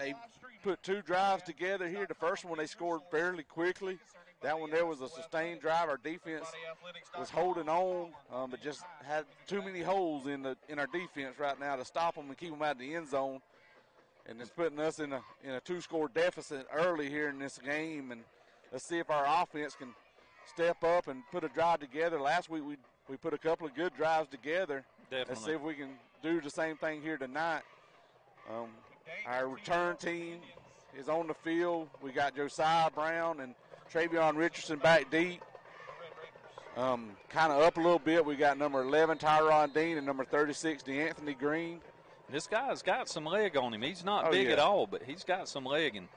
they put 2 drives together here. The first one they scored fairly quickly. That one there was a sustained drive. Our defense was holding on, but just had too many holes in our defense right now to stop them and keep them out of the end zone. And it's putting us in a 2-score deficit early here in this game. And let's see if our offense can step up and put a drive together. Last week we put a couple of good drives together. Definitely. Let's see if we can do the same thing here tonight. Our return team is on the field. We got Josiah Brown and Travion Richardson back deep. Kind of up a little bit. We got number 11, Tyron Dean, and number 36, DeAnthony Green. This guy's got some leg on him. He's not big at all, but he's got some leg. And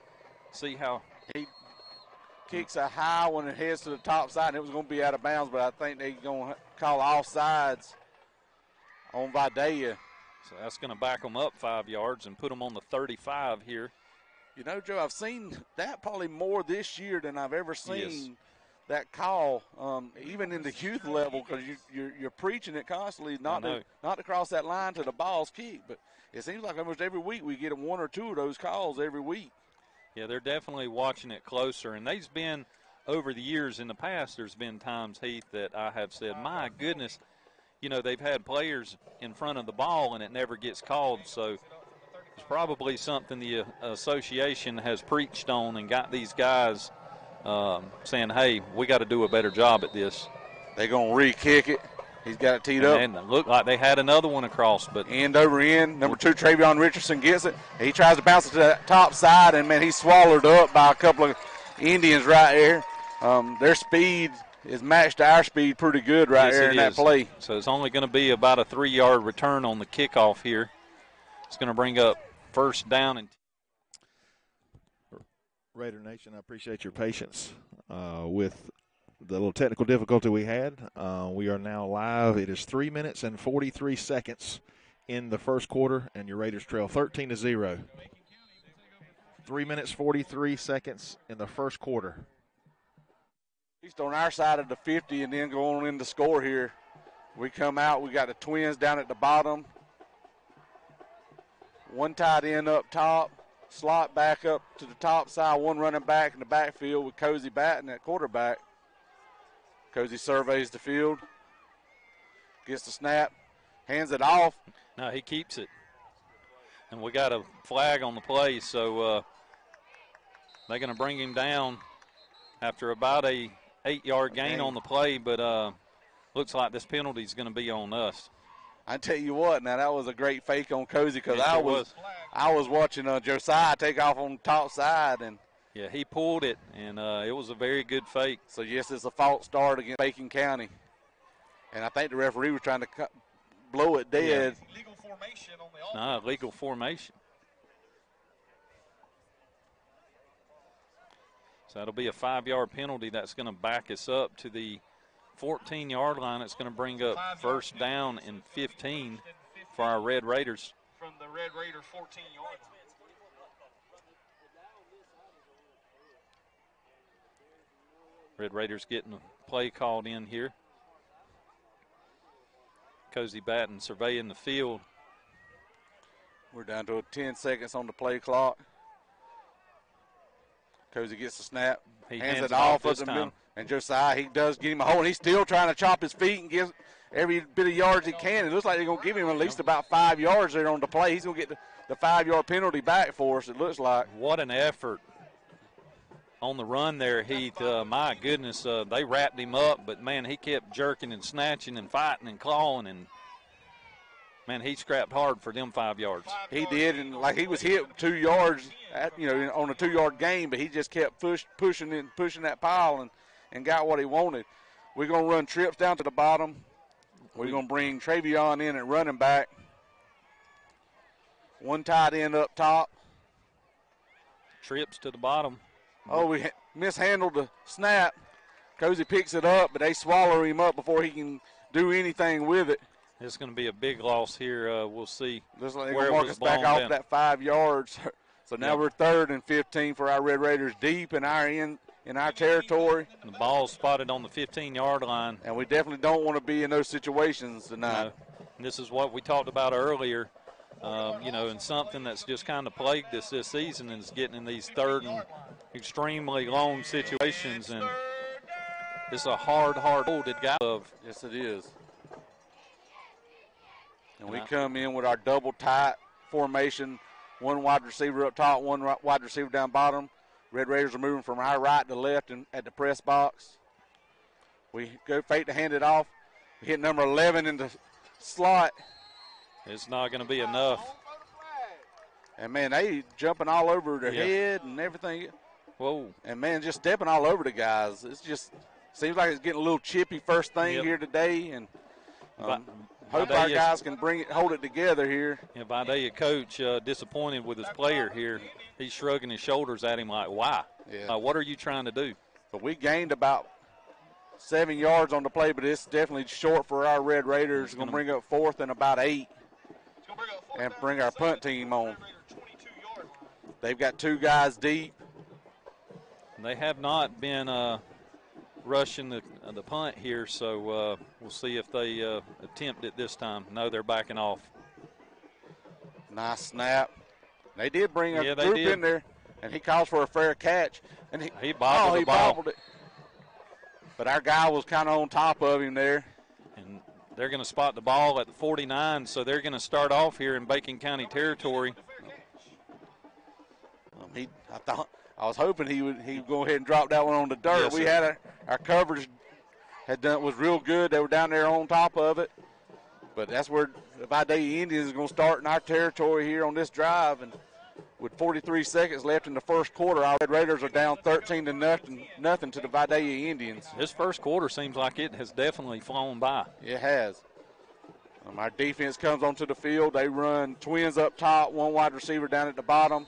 see how he kicks a high one and heads to the top side, and it was going to be out of bounds, but I think they're going to call offsides on Vidalia. So that's going to back them up 5 yards and put them on the 35 here. You know, Joe, I've seen that probably more this year than I've ever seen that call, even in the youth level, because you're preaching it constantly, not to cross that line to the ball's kicked. But it seems like almost every week we get 1 or 2 of those calls every week. Yeah, they're definitely watching it closer. And there's been, over the years in the past, there's been times, Heath, that I have said, my goodness, you know, they've had players in front of the ball and it never gets called. So it's probably something the association has preached on and got these guys saying, hey, we got to do a better job at this. They're going to re-kick it. He's got it teed up. And it looked like they had another one across. But end over end. Number 2, Travion Richardson gets it. He tries to bounce it to the top side, and, man, he's swallowed up by a couple of Indians right there. Their speed is matched to our speed pretty good right there in that play. So it's only going to be about a 3-yard return on the kickoff here. It's going to bring up first down. And Raider Nation, I appreciate your patience with the little technical difficulty we had. We are now live. It is 3 minutes and 43 seconds in the first quarter, and your Raiders trail 13-0. 3 minutes, 43 seconds in the first quarter. He's on our side of the 50 and then go on in the score here. We come out. We got the Twins down at the bottom. 1 tight end up top. Slot back up to the top side. 1 running back in the backfield with Cozy batting at quarterback. Cozy surveys the field. Gets the snap. Hands it off. No, he keeps it. And we got a flag on the play, so they're going to bring him down after about a 8-yard gain on the play, but looks like this penalty is going to be on us. I tell you what, now that was a great fake on Cozy because I was watching Josiah take off on the top side. And yeah, he pulled it, and it was a very good fake. So, yes, it's a false start against Bacon County. And I think the referee was trying to blow it dead. Yeah. Legal formation on the offense. Legal formation. So that'll be a 5-yard penalty. That's going to back us up to the 14-yard line. It's going to bring up first down and 15 for our Red Raiders. From the Red Raiders 14-yard line. Red Raiders getting a play called in here. Cozy Batten surveying the field. We're down to 10 seconds on the play clock. Cozy gets the snap. He hands it off this time. And Josiah, he does get him a hold. He's still trying to chop his feet and gives every bit of yards he can. It looks like they're going to give him at least about 5 yards there on the play. He's going to get the 5-yard penalty back for us, it looks like. What an effort on the run there, Heath. My goodness, they wrapped him up, but, man, he kept jerking and snatching and fighting and clawing, and, man, he scrapped hard for them 5 yards. He did, and like he was hit 2 yards, on a 2-yard gain, but he just kept pushing that pile and got what he wanted. We're going to run trips down to the bottom. We're going to bring Travion in at running back. 1 tight end up top. Trips to the bottom. Oh, we mishandled the snap. Cozy picks it up, but they swallow him up before he can do anything with it. It's going to be a big loss here. We'll see. Looks like they're going to mark us back off that 5 yards. So now we're 3rd and 15 for our Red Raiders deep in our territory. And the ball's spotted on the 15-yard line. And we definitely don't want to be in those situations tonight. No. And this is what we talked about earlier. You know, and something that's just kind of plagued us this season is getting in these third and extremely long situations, and it's a hard-holded guy. Yes, it is. And we come in with our double tight formation, one wide receiver up top, one wide receiver down bottom. Red Raiders are moving from our right to left and at the press box. We go fake to hand it off. We hit number 11 in the slot. It's not going to be enough. And, man, they jumping all over their head and everything. Whoa. And, man, just stepping all over the guys. It's just seems like it's getting a little chippy first thing here today. And hope our guys can hold it together here. Yeah, Vidalia coach disappointed with his player here. He's shrugging his shoulders at him like, why? Yeah. What are you trying to do? But we gained about 7 yards on the play, but it's definitely short for our Red Raiders. It's going to bring up 4th and about 8 and bring our punt team on. They've got 2 guys deep. They have not been rushing the punt here, so we'll see if they attempt it this time. No, they're backing off. Nice snap. They did bring a group in there, and he calls for a fair catch. And he bobbled it. But our guy was kind of on top of him there. And they're going to spot the ball at the 49, so they're going to start off here in Bacon County territory. I was hoping he would go ahead and drop that one on the dirt. Yes, we had our coverage was real good. They were down there on top of it. But that's where the Vidalia Indians is going to start in our territory here on this drive. And with 43 seconds left in the first quarter, our Red Raiders are down 13 to nothing to the Vidalia Indians. This first quarter seems like it has definitely flown by. It has. Our defense comes onto the field. They run twins up top, one wide receiver down at the bottom.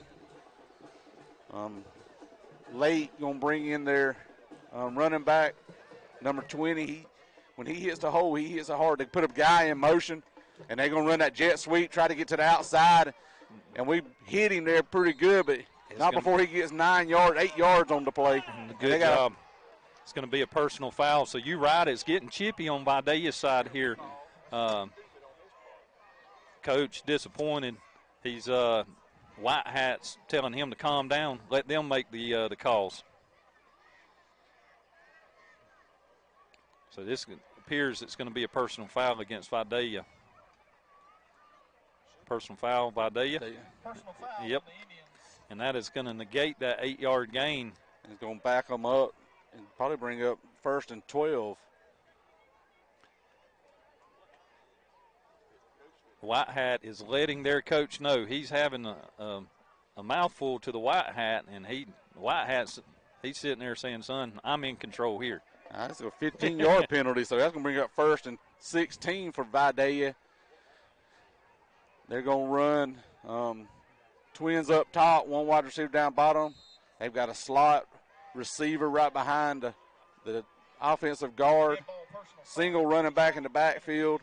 Late going to bring in their running back, number 20. When he hits the hole, he hits it hard. They put a guy in motion, and they're going to run that jet sweep, try to get to the outside. And we hit him there pretty good, but before he gets 8 yards on the play. Good job. It's going to be a personal foul. So you're right, it's getting chippy on Vidalia's side here. Coach disappointed. He's White Hats telling him to calm down. Let them make the calls. So this appears it's going to be a personal foul against Vidalia. Personal foul, Vidalia. Personal foul. Yep. And that is going to negate that 8-yard gain. It's going to back them up and probably bring up 1st and 12. White Hat is letting their coach know he's having a mouthful to the White Hat, and White Hat's he's sitting there saying, "Son, I'm in control here." That's a 15-yard penalty, so that's going to bring up 1st and 16 for Vidalia. They're going to run twins up top, one wide receiver down bottom. They've got a slot receiver right behind the offensive guard, single running back in the backfield.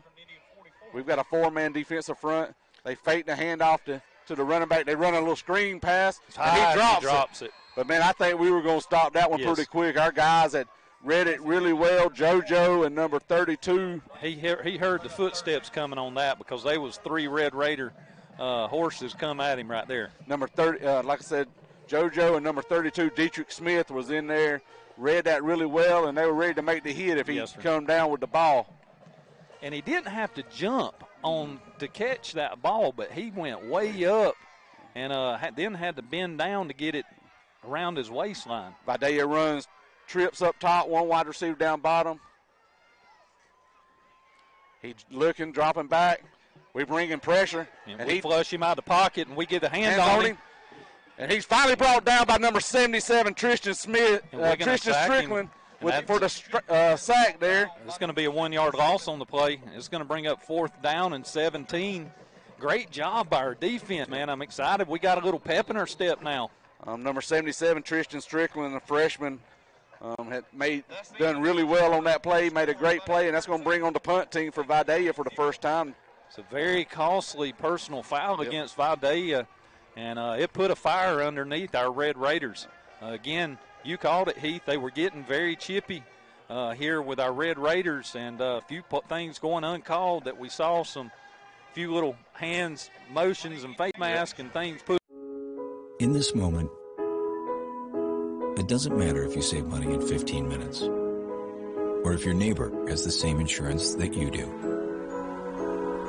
We've got a 4-man defensive front. They fake the handoff to the running back. They run a little screen pass, and he drops it. But, man, I think we were going to stop that one pretty quick. Our guys had read it really well. JoJo and number 32. He heard the footsteps coming on that because they was 3 Red Raider horses come at him right there. Number 30, like I said, JoJo and number 32, Dietrich Smith, was in there, read that really well, and they were ready to make the hit if he come down with the ball. And he didn't have to jump on to catch that ball, but he went way up and then had to bend down to get it around his waistline. Vidalia runs trips up top, one wide receiver down bottom. He's looking, dropping back. We bring in pressure. And we flush him out of the pocket, and we get a hand on him. And he's finally brought down by number 77, Tristan Smith, Tristan Strickland, for the sack there. It's going to be a 1-yard loss on the play. It's going to bring up 4th down and 17. Great job by our defense, man. I'm excited. We got a little pep in our step now. Number 77, Tristan Strickland, a freshman, done really well on that play, made a great play, and that's going to bring on the punt team for Vidalia for the first time. It's a very costly personal foul against Vidalia, and it put a fire underneath our Red Raiders. Again, you called it, Heath. They were getting very chippy here with our Red Raiders, and a few things going uncalled that we saw some few little hands motions and face mask and things put. In this moment, it doesn't matter if you save money in 15 minutes or if your neighbor has the same insurance that you do.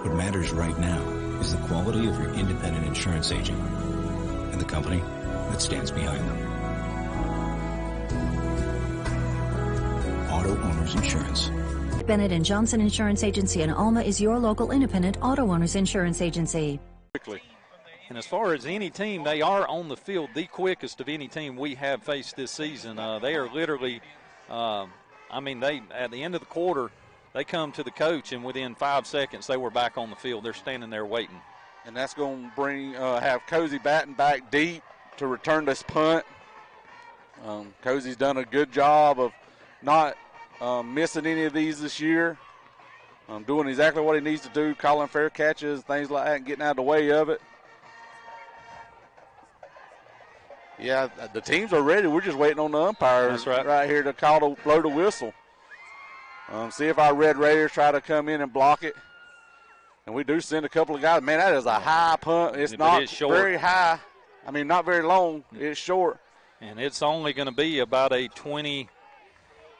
What matters right now is the quality of your independent insurance agent and the company that stands behind them. Auto Owners Insurance. Bennett & Johnson Insurance Agency in Alma is your local independent auto owners insurance agency. Quickly. And as far as any team, they are on the field the quickest of any team we have faced this season. They are literally, they at the end of the quarter, they come to the coach, and within 5 seconds they were back on the field. They're standing there waiting. And that's going to have Cozy batting back deep to return this punt. Cozy's done a good job of not missing any of these this year. Doing exactly what he needs to do, calling fair catches, things like that, and getting out of the way of it. Yeah, the teams are ready. We're just waiting on the umpires right here to blow the whistle. See if our Red Raiders try to come in and block it. And we do send a couple of guys. Man, that is a high punt. It's not very high. I mean, not very long. It's short. And it's only going to be about a 24,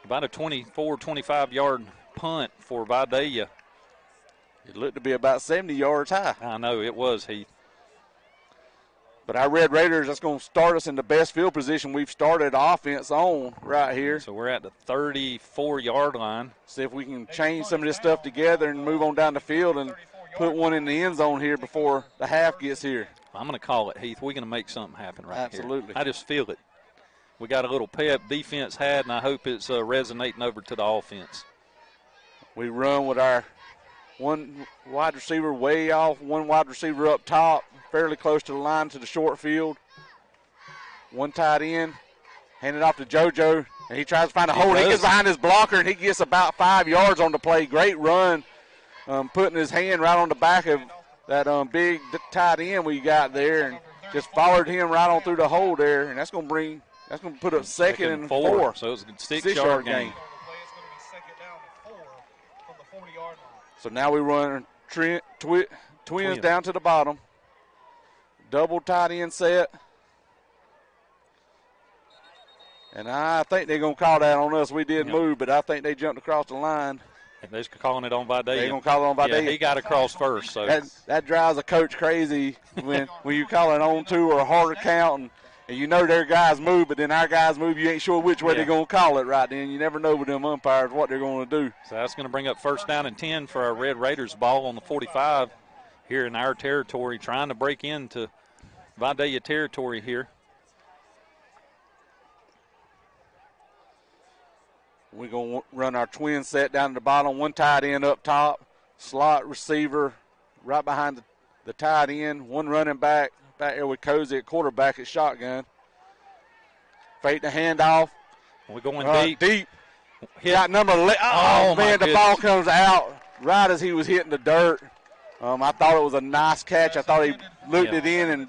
25-yard punt for Vidalia. It looked to be about 70 yards high. I know, it was, Heath. But our Red Raiders, that's going to start us in the best field position we've started offense on right here. So we're at the 34-yard line. See if we can change some of this stuff together and move on down the field and put one in the end zone here before the half gets here. I'm going to call it, Heath. We're going to make something happen right here. Absolutely. I just feel it. We got a little pep defense had, and I hope it's resonating over to the offense. We run with our one wide receiver way off, one wide receiver up top, fairly close to the line to the short field. One tight end, hand it off to JoJo, and he tries to find a hole. He gets behind his blocker, and he gets about 5 yards on the play. Great run, putting his hand right on the back of that big tight end we got there, and just followed him right on through the hole there, and that's going to put up second and 4. So it's a 6-yard gain. So now we run twins down to the bottom. Double tight end set. And I think they're going to call that on us. We did move, but I think they jumped across the line. They're calling it on Vidalia. They're going to call it on Vidalia. Yeah, he got across first. So that drives a coach crazy when you call it on two or a harder count, and you know their guys move, but then our guys move. You ain't sure which way they're going to call it right then. You never know with them umpires what they're going to do. So that's going to bring up 1st down and 10 for our Red Raiders. Ball on the 45 here in our territory, trying to break into Vidalia territory here. We're going to run our twin set down to the bottom, one tight end up top, slot receiver right behind the tight end, one running back there with Cozy at quarterback at shotgun. Fake the handoff. We're going deep. Got number 11. Oh, man, the ball comes out right as he was hitting the dirt. I thought it was a nice catch. I thought he looked it in,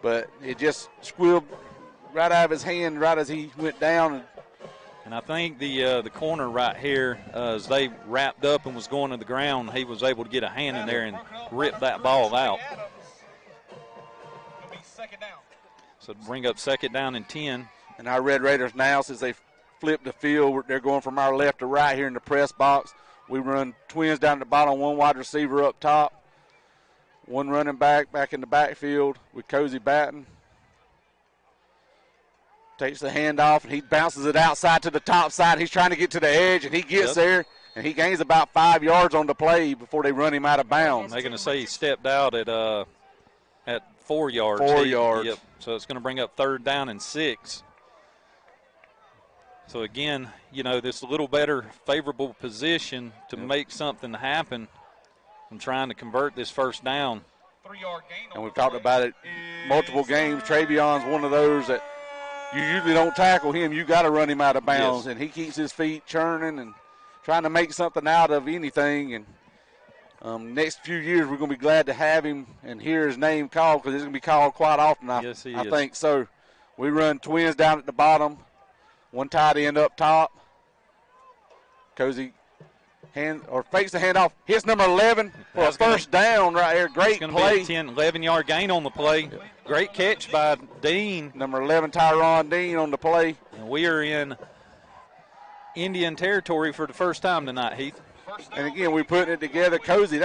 but it just squealed right out of his hand right as he went down. And I think the corner right here, as they wrapped up and was going to the ground, he was able to get a hand in there and rip that ball out. So bring up 2nd down and 10. And our Red Raiders now, since they flipped the field, they're going from our left to right here in the press box. We run twins down the bottom, one wide receiver up top, one running back in the backfield with Cozy batting. Takes the handoff, and he bounces it outside to the top side. He's trying to get to the edge, and he gets there, and he gains about 5 yards on the play before they run him out of bounds. They're going to say he stepped out at 4 yards. 4 yards. Yep. So it's going to bring up 3rd down and 6. So, again, this a little better favorable position to make something happen. I'm trying to convert this 1st down. 3-yard gain. And we've talked about it multiple games. Travion's one of those that you usually don't tackle him. You got to run him out of bounds. Yes. And he keeps his feet churning and trying to make something out of anything. And next few years we're going to be glad to have him and hear his name called because it's going to be called quite often. I think so. We run twins down at the bottom, one tight end up top. Cozy fakes the handoff, hits number 11 for a first down right here. Great play. It's going to be a 11-yard gain on the play. Great catch by Dean. Number 11, Tyron Dean on the play. And we are in Indian territory for the first time tonight, Heath. And again, we're putting it together. Cozy,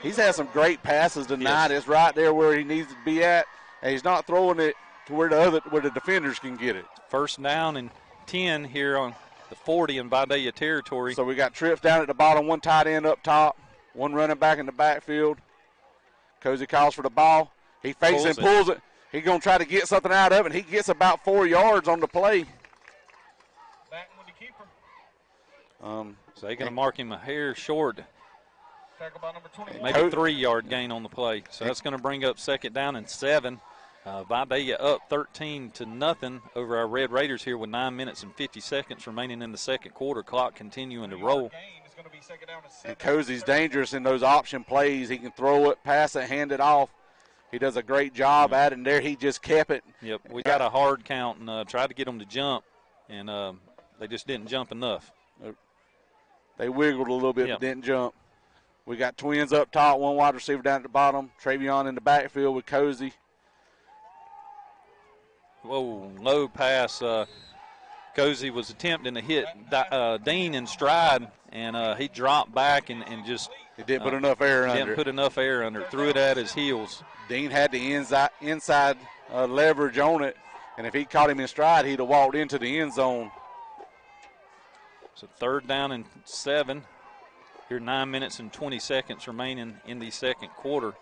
he's had some great passes tonight. Yes. It's right there where he needs to be at, and he's not throwing it to where the defenders can get it. First down and 10 here on the 40 in Vidalia territory. So we got trips down at the bottom, one tight end up top, one running back in the backfield. Cozy calls for the ball. He fakes and pulls it. He's going to try to get something out of it. He gets about 4 yards on the play. Back with the keeper. So they're going to mark him a hair short. Tackle by number 21. Maybe a 3-yard gain on the play. So that's going to bring up second down and 7. Vidalia up 13-0 over our Red Raiders here with 9 minutes and 50 seconds remaining in the second quarter. Clock continuing to roll. And Cozy's dangerous in those option plays. He can throw it, pass it, hand it off. He does a great job at it, and there he just kept it. Yep, we got a hard count and tried to get them to jump, and they just didn't jump enough. They wiggled a little bit, Yep. but didn't jump. We got twins up top, one wide receiver down at the bottom. Travion in the backfield with Cozy. Whoa, low pass. Cozy was attempting to hit Dean in stride, and he dropped back and just He didn't put enough air under didn't it. put enough air under it. Threw it at his heels. Dean had the inside leverage on it, and if he caught him in stride, he'd have walked into the end zone. So third down and 7. Here 9 minutes and 20 seconds remaining in the second quarter.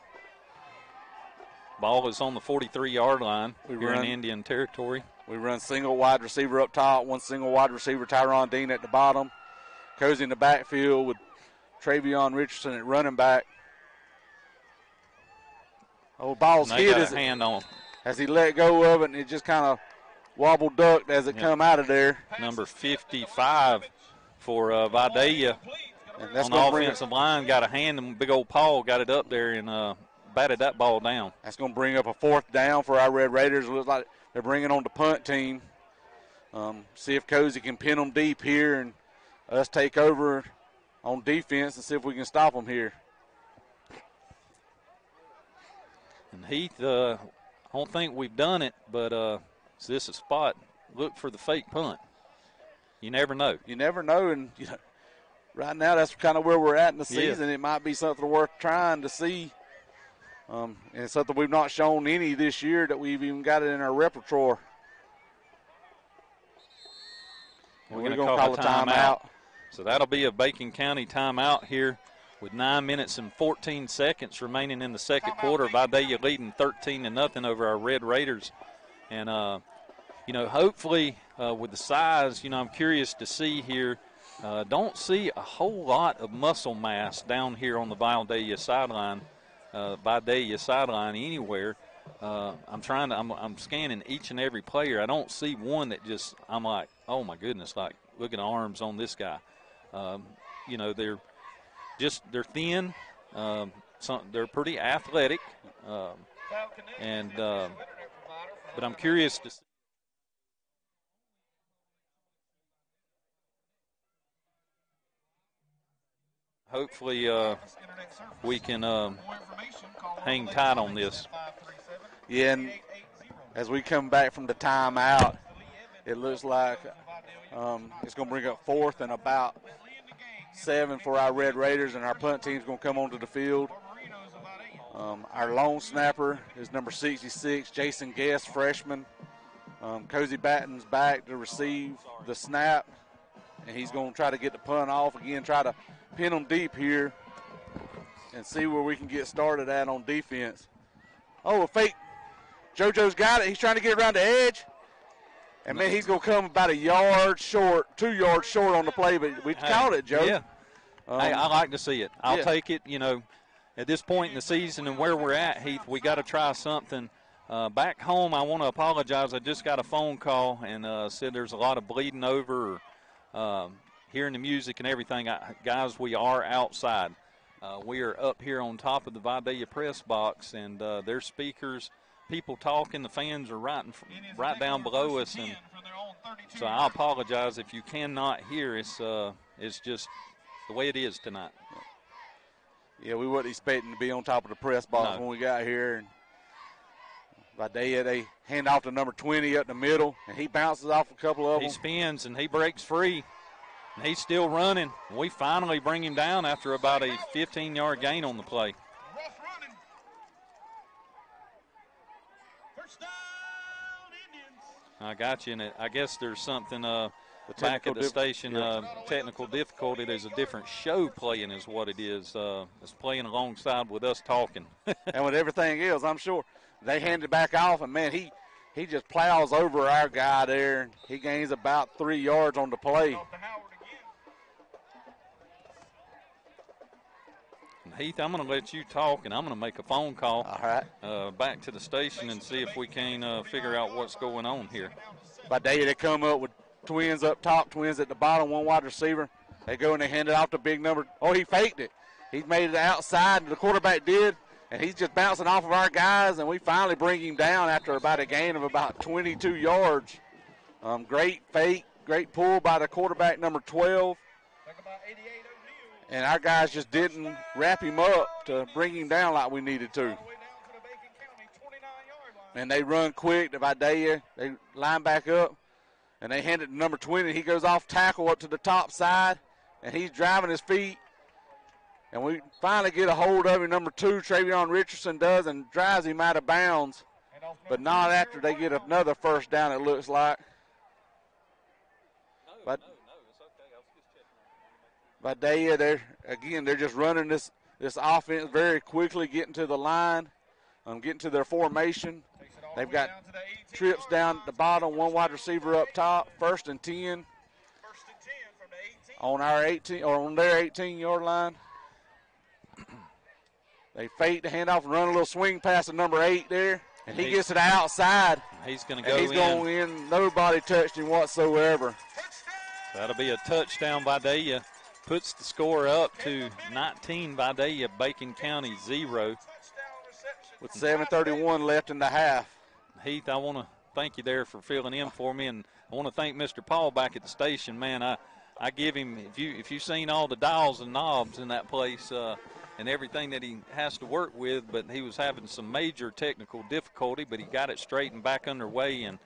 Ball is on the 43-yard line. We're in Indian territory. We run single wide receiver up top, one single wide receiver, Tyron Dean at the bottom. Cozy in the backfield with Travion Richardson at running back. Oh, ball's hit as he let go of it, and it just kind of wobbled ducked as it come out of there. Number 55 for Vidalia And that's on the offensive line got a hand, and big old Paul got it up there and batted that ball down. That's going to bring up a fourth down for our Red Raiders. It looks like they're bringing on the punt team. See if Cozy can pin them deep here and us take over on defense and see if we can stop them here. And Heath, I don't think we've done it, but is this a spot? Look for the fake punt. You never know. You never know, and right now that's kind of where we're at in the season. It might be something worth trying to see. And it's something we've not shown any this year that we've even got it in our repertoire. We're going to call a timeout. So that'll be a Bacon County timeout here with 9 minutes and 14 seconds remaining in the second quarter. Vidalia leading 13-0 over our Red Raiders. And, hopefully with the size, I'm curious to see here. Don't see a whole lot of muscle mass down here on the Vidalia sideline. Anywhere. I'm scanning each and every player. I don't see one that I'm like, oh my goodness, like look at the arms on this guy. They're thin. They're pretty athletic. But I'm curious to see. Hopefully we can hang tight on this. Yeah, and as we come back from the timeout, it looks like it's going to bring up fourth and about 7 for our Red Raiders, and our punt team's going to come onto the field. Our long snapper is number 66, Jason Guest, freshman. Cozy Batten's back to receive the snap, and he's going to try to get the punt off again, try to pin them deep here and see where we can get started at on defense. Oh, a fake. JoJo's got it. He's trying to get around the edge. And, man, he's going to come about 2 yards short on the play, but we caught it, Joe. Yeah. I like to see it. I'll take it, at this point in the season and where we're at, Heath, we got to try something. Back home, I want to apologize. I just got a phone call and said there's a lot of bleeding over hearing the music and everything. Guys, we are outside. We are up here on top of the Vidalia press box, and there's speakers, people talking. The fans are right down below us, and so I apologize if you cannot hear. It's just the way it is tonight. Yeah, we wasn't expecting to be on top of the press box when we got here. And Vidalia, they hand off to number 20 up the middle, and he bounces off a couple of them. He spins, and he breaks free. And he's still running. We finally bring him down after about a 15-yard gain on the play. Rough running. First down, Indians. I got you, and I guess there's something back at the station. Technical difficulty. There's a different show playing is what it is. It's playing alongside with us talking. And with everything else, I'm sure. They hand it back off, and, man, he just plows over our guy there. He gains about 3 yards on the play. Heath, I'm going to let you talk, and I'm going to make a phone call back to the station and see if we can figure out what's going on here. Vidalia, they come up with twins up top, twins at the bottom, one wide receiver. They go and they hand it off to big number. Oh, he faked it. He made it outside, and the quarterback did, and he's just bouncing off of our guys, and we finally bring him down after about a gain of about 22 yards. Great fake, great pull by the quarterback, number 12. And our guys just didn't wrap him up to bring him down like we needed to. And they run quick to Vidalia. They line back up, and they hand it to number 20. He goes off tackle up to the top side, and he's driving his feet. And we finally get a hold of him. Number 2, Travion Richardson does, and drives him out of bounds. But not after they get another first down, it looks like. But Vidalia, they're just running this offense very quickly, getting to the line, getting to their formation. They've got trips down at the bottom, one wide receiver up top, 1st and 10 on our 18 or on their 18-yard line. They fake the handoff and run a little swing pass to number 8 there, and he gets to the outside. He's going to go He's going in. Nobody touched him whatsoever. That'll be a touchdown by Vidalia. Puts the score up to 19 Vidalia, Bacon County 0. With 7:31 left in the half. Heath, I want to thank you there for filling in for me, and I want to thank Mr. Paul back at the station. Man, I give him, if you've seen all the dials and knobs in that place and everything that he has to work with, but he was having some major technical difficulty, but he got it straightened back underway, and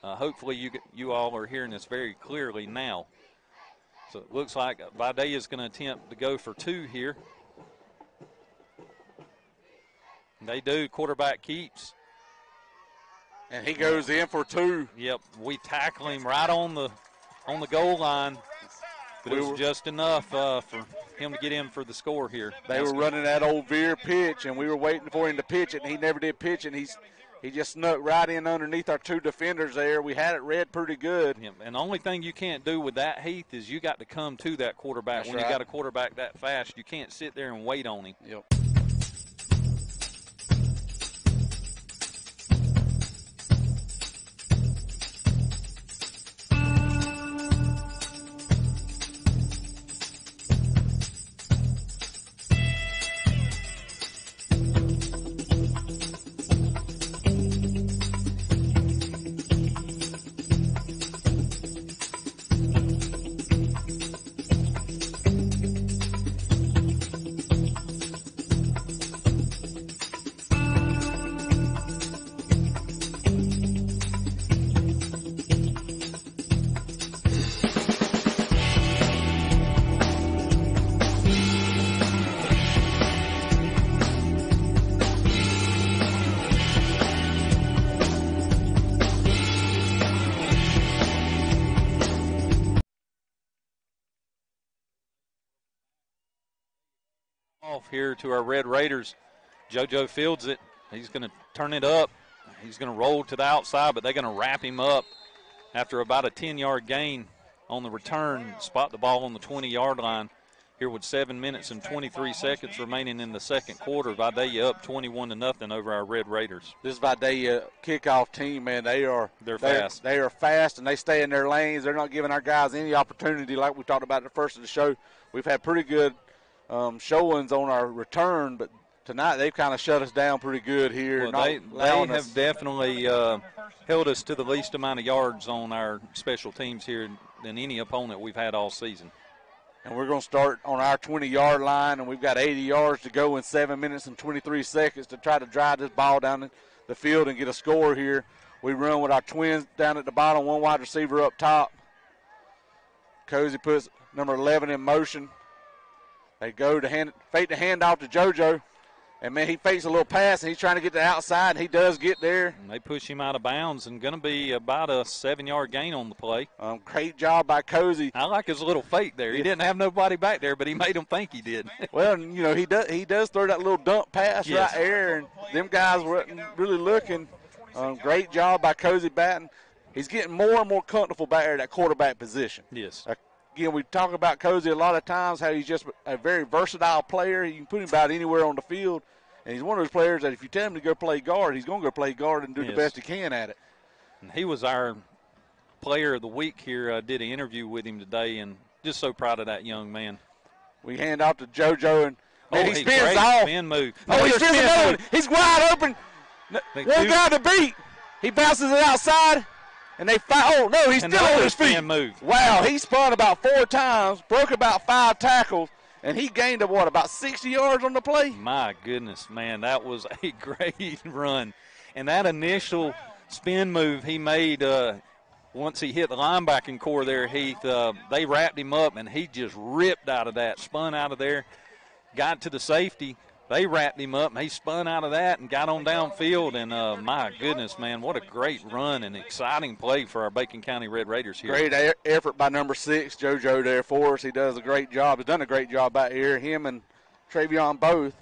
hopefully you all are hearing this very clearly now. So it looks like Vidalia is going to attempt to go for 2 here. They do. Quarterback keeps. And he goes in for 2. Yep, we tackle him right on the goal line, but it was just enough for him to get in for the score here. They were running that old veer pitch, and we were waiting for him to pitch it, and he never did pitch it. And he just snuck right in underneath our 2 defenders there. We had it read pretty good. Yep. And the only thing you can't do with that, Heath, is you got to come to that quarterback. That's when you got a quarterback that fast, you can't sit there and wait on him. Yep. Here to our Red Raiders. JoJo fields it. He's going to turn it up. He's going to roll to the outside, but they're going to wrap him up after about a 10-yard gain on the return. Spot the ball on the 20-yard line here with 7 minutes and 23 seconds remaining in the second quarter. Vidalia up 21-0 over our Red Raiders. This Vidalia kickoff team, man, they're fast. They are fast, and they stay in their lanes. They're not giving our guys any opportunity like we talked about at the first of the show. We've had pretty good showings on our return, but tonight they've kind of shut us down pretty good here. Well, they have definitely held us to the least amount of yards on our special teams here than any opponent we've had all season. And we're going to start on our 20-yard line, and we've got 80 yards to go in 7 minutes and 23 seconds to try to drive this ball down the field and get a score here. We run with our twins down at the bottom, one wide receiver up top. Cozy puts number 11 in motion. They go to fake the handoff to JoJo. And, man, he fakes a little pass, and he's trying to get to the outside, and he does get there. And they push him out of bounds, and going to be about a 7-yard gain on the play. Great job by Cozy. I like his little fake there. He didn't have nobody back there, but he made him think he did. Well, you know, he does throw that little dump pass right there, and them guys were really looking. Great job by Cozy batting. He's getting more and more comfortable back there at that quarterback position. Yes. Again, we talk about Cozy a lot of times, how he's just a very versatile player. You can put him about anywhere on the field. And he's one of those players that if you tell him to go play guard, he's going to go play guard and do the best he can at it. And he was our player of the week here. I did an interview with him today, and just so proud of that young man. We hand off to JoJo, and man, he spins great off. Spin move. Oh, he spins another one. He's wide open. One guy to beat. He bounces it outside. And they fight. Oh, no, he's still on his feet. Move. Wow, he spun about 4 times, broke about 5 tackles, and he gained, about 60 yards on the play? My goodness, man, that was a great run. And that initial spin move he made once he hit the linebacking core there, Heath, they wrapped him up, and he just ripped out of that, spun out of there, got to the safety. They wrapped him up, and he spun out of that and got on downfield. And, my goodness, man, what a great run and exciting play for our Bacon County Red Raiders here. Great effort by number 6, JoJo, there for us. He does a great job. He's done a great job out here, him and Travion both.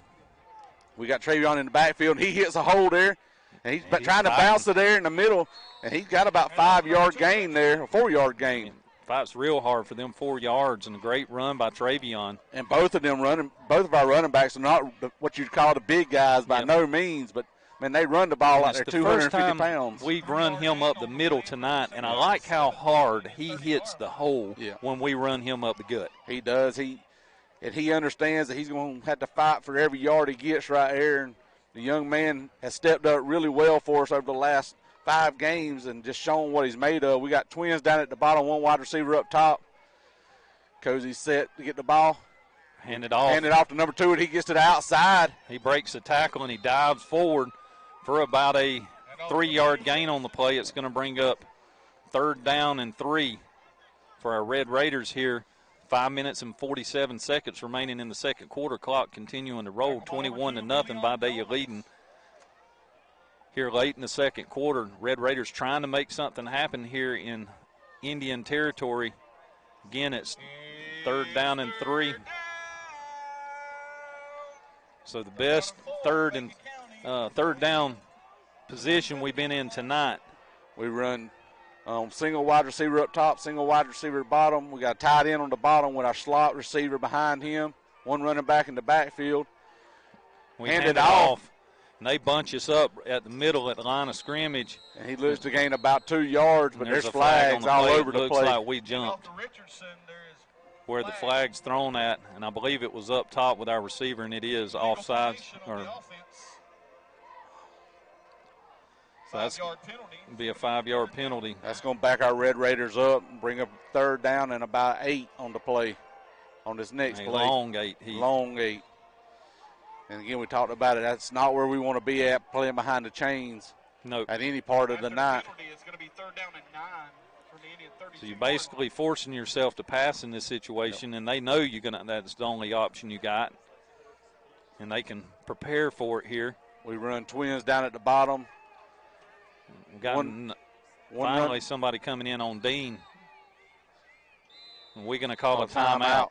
We got Travion in the backfield, and he hits a hole there. And he's trying to bounce it there in the middle, and he's got about 5-yard gain there, a 4-yard gain. Fights real hard for them 4 yards, and a great run by Travion. And both of our running backs are not what you'd call the big guys by no means, but, man, they run the ball like they're 250 pounds. We've run him up the middle tonight, and I like how hard he hits the hole when we run him up the gut. He does. He understands that he's going to have to fight for every yard he gets right here, and the young man has stepped up really well for us over the last 5 games and just showing what he's made of. We got twins down at the bottom, one wide receiver up top. Cozy's set to get the ball. Hand it off. Hand it off to number 2, and he gets to the outside. He breaks the tackle, and he dives forward for about a 3-yard gain on the play. It's going to bring up 3rd down and 3 for our Red Raiders here. 5 minutes and 47 seconds remaining in the second quarter. Clock continuing to roll, 21-0. Vidalia leading here late in the second quarter. Red Raiders trying to make something happen here in Indian territory. Again, it's 3rd down and 3. So the best third down position we've been in tonight. We run single wide receiver up top, single wide receiver bottom. We got a tight end on the bottom with our slot receiver behind him. One running back in the backfield. We hand it off. And they bunch us up at the middle at the line of scrimmage. And he loses to gain about 2 yards, but there's flags all over the place. Looks like we jumped where the flag's thrown at, and I believe it was up top with our receiver, and it is offside. So that's going to be a 5-yard penalty. That's going to back our Red Raiders up and bring up 3rd down and about 8 on the play, on this next play. Long 8. Long 8. And, again, we talked about it. That's not where we want to be at, playing behind the chains at any part of the night. It's going to be 3rd down and 9 from the Indian 32. So you're basically forcing yourself to pass in this situation, and they know that's the only option you got, and they can prepare for it here. We run twins down at the bottom. We've got finally somebody coming in on Dean. And we're going to call a timeout.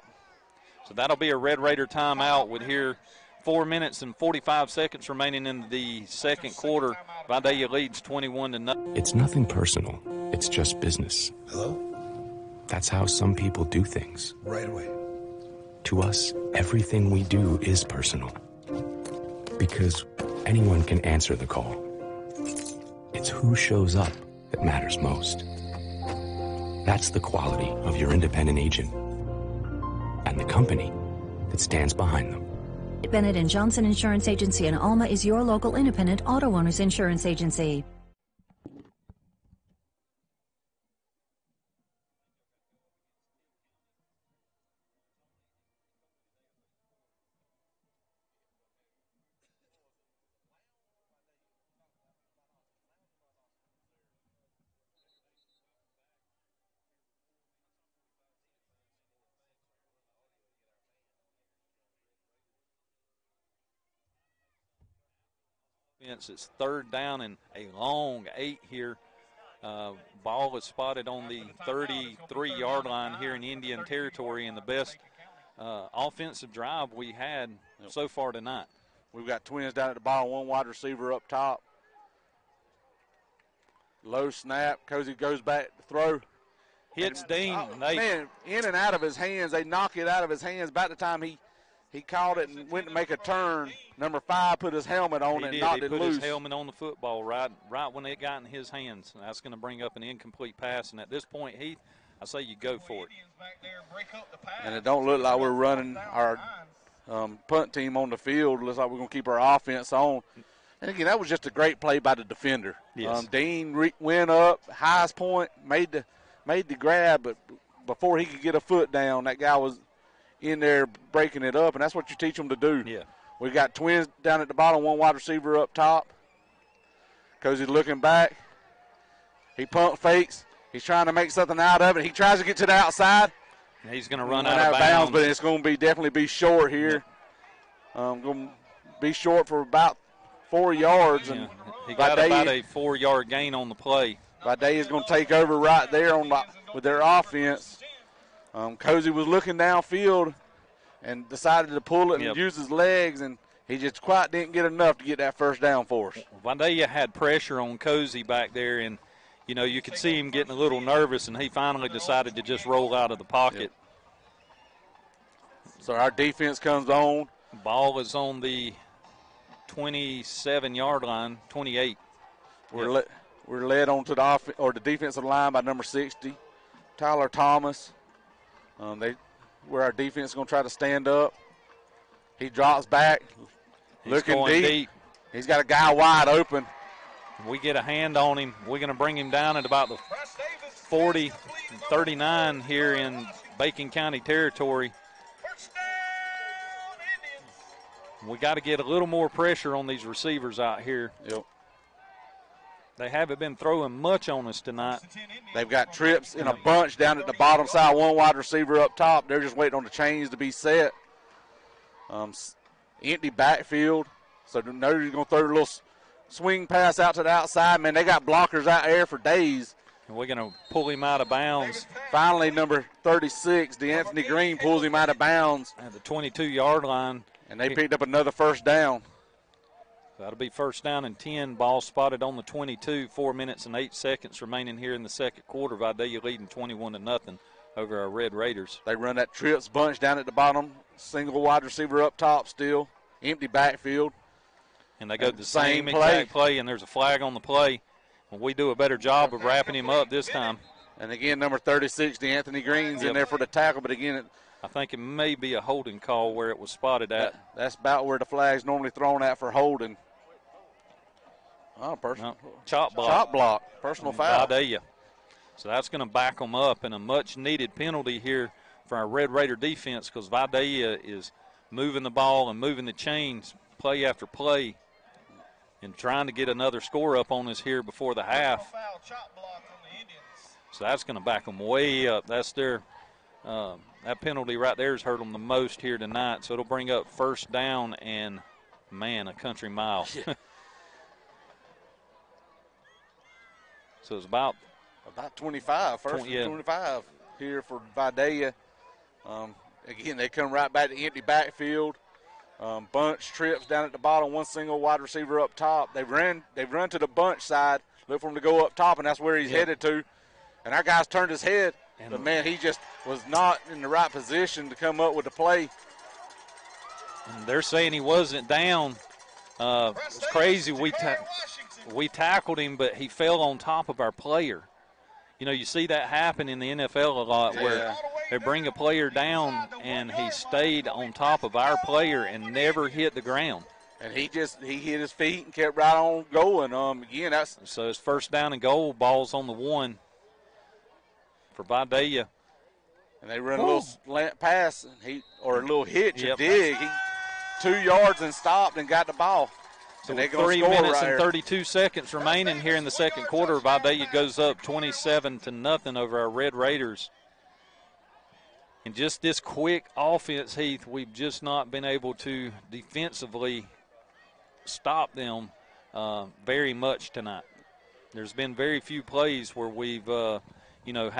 So that'll be a Red Raider timeout with here 4 minutes and 45 seconds remaining in the second quarter. Vidalia leads 21-0. It's nothing personal. It's just business. Hello? That's how some people do things. Right away. To us, everything we do is personal. Because anyone can answer the call. It's who shows up that matters most. That's the quality of your independent agent and the company that stands behind them. Bennett & Johnson Insurance Agency in Alma is your local independent auto owners insurance agency. It's 3rd down and a long 8 here. Ball is spotted on the 33-yard line here in Indian territory, and the best offensive drive we had so far tonight. We've got twins down at the bottom, one wide receiver up top. Low snap. Cozy goes back to throw. Hits Dean. Man, in and out of his hands. They knock it out of his hands. About the time he caught it and went to make a turn, number 5 put his helmet on it and knocked it loose. He put his helmet on the football right when it got in his hands. That's going to bring up an incomplete pass. And at this point, Heath, I say you go for it. And it don't look like we're running our punt team on the field. Looks like we're going to keep our offense on. And, again, that was just a great play by the defender. Yes. Dean went up, highest point, made the grab, but before he could get a foot down, that guy was in there breaking it up, and that's what you teach them to do. Yeah. We got twins down at the bottom, one wide receiver up top. Cozy's looking back. He pump fakes. He's trying to make something out of it. He tries to get to the outside. And he's going to run out of bounds. But it's going to definitely be short here. Going to be short for about 4 yards. Yeah. And he got about a 4-yard gain on the play. Vidalia is going to take over right there with their offense. Cozy was looking downfield and decided to pull it and use his legs, and he just quite didn't get enough to get that first down for us. Vidalia had pressure on Cozy back there, and, you could see him getting a little nervous, and he finally decided to just roll out of the pocket. Yep. So our defense comes on. Ball is on the 27-yard line, 28. We're led onto the defensive line by number 60, Tyler Thomas. Where our defense is going to try to stand up. He drops back, looking deep. He's got a guy wide open. We get a hand on him. We're going to bring him down at about the 40-39 here in Bacon County territory. We got to get a little more pressure on these receivers out here. Yep. They haven't been throwing much on us tonight. They've got trips in a bunch down at the bottom side, one wide receiver up top. They're just waiting on the chains to be set. Empty backfield. So nobody's going to throw a little swing pass out to the outside. Man, they got blockers out there for days. And we're going to pull him out of bounds. Finally, number 36, D'Anthony Green, pulls him out of bounds. At the 22-yard line. And they picked up another first down. That'll be first down and 10. Ball spotted on the 22. 4 minutes and 8 seconds remaining here in the second quarter. Vidalia leading 21-0 over our Red Raiders. They run that trips bunch down at the bottom. Single wide receiver up top still. Empty backfield. And they go the same exact play, and there's a flag on the play. Well, we do a better job of wrapping him up this time. And again, number 36, D'Anthony Green's in there for the tackle. But again, I think it may be a holding call where it was spotted at. That's about where the flag's normally thrown at for holding. Oh, personal. No, chop block. Chop block. Personal foul. Vidalia. So that's going to back them up, and a much-needed penalty here for our Red Raider defense because Vidalia is moving the ball and moving the chains play after play and trying to get another score up on us here before the half. So that's going to back them way up. That's their that penalty right there has hurt them the most here tonight. So it'll bring up first down and, man, a country mile. So it's about 25, first 25 here for Vidalia. Again, they come right back to empty backfield. Bunch trips down at the bottom, one single wide receiver up top. They run to the bunch side, look for him to go up top, and that's where he's headed to. And our guy's turned his head, but, man, he just was not in the right position to come up with the play. And they're saying he wasn't down. It's crazy. We tackled him, but he fell on top of our player. You see that happen in the NFL a lot where they bring a player down and he stayed on top of our player and never hit the ground. And he hit his feet and kept right on going. Again, that's so it's first down and goal. Ball's on the 1 for Vidalia. And they run a little slant pass or a little hitch, a dig. He 2 yards and stopped and got the ball. So with 3 minutes and 32 seconds remaining here in the second quarter, Vidalia goes up 27-0 over our Red Raiders. And just this quick offense, Heath, we've just not been able to defensively stop them. very much tonight. There's been very few plays where we've, had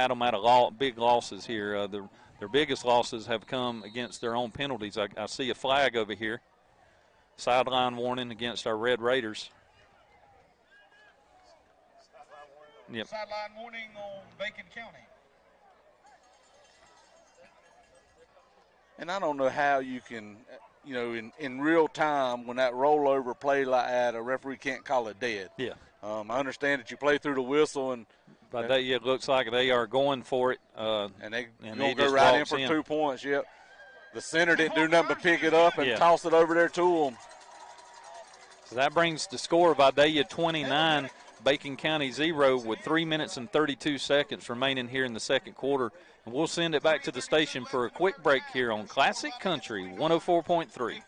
them out of big losses here. Their biggest losses have come against their own penalties. I see a flag over here. Sideline warning against our Red Raiders. Yep. Sideline warning on Bacon County. And I don't know how you can, in real time, when that rollover play like that, a referee can't call it dead. Yeah. I understand that you play through the whistle, and it looks like they are going for it. And they just go right in walks for 2 points. Yep. The center didn't do nothing but pick it up and toss it over there to them. So that brings the score Vidalia 29, Bacon County 0, with 3 minutes and 32 seconds remaining here in the second quarter. And we'll send it back to the station for a quick break here on Classic Country 104.3.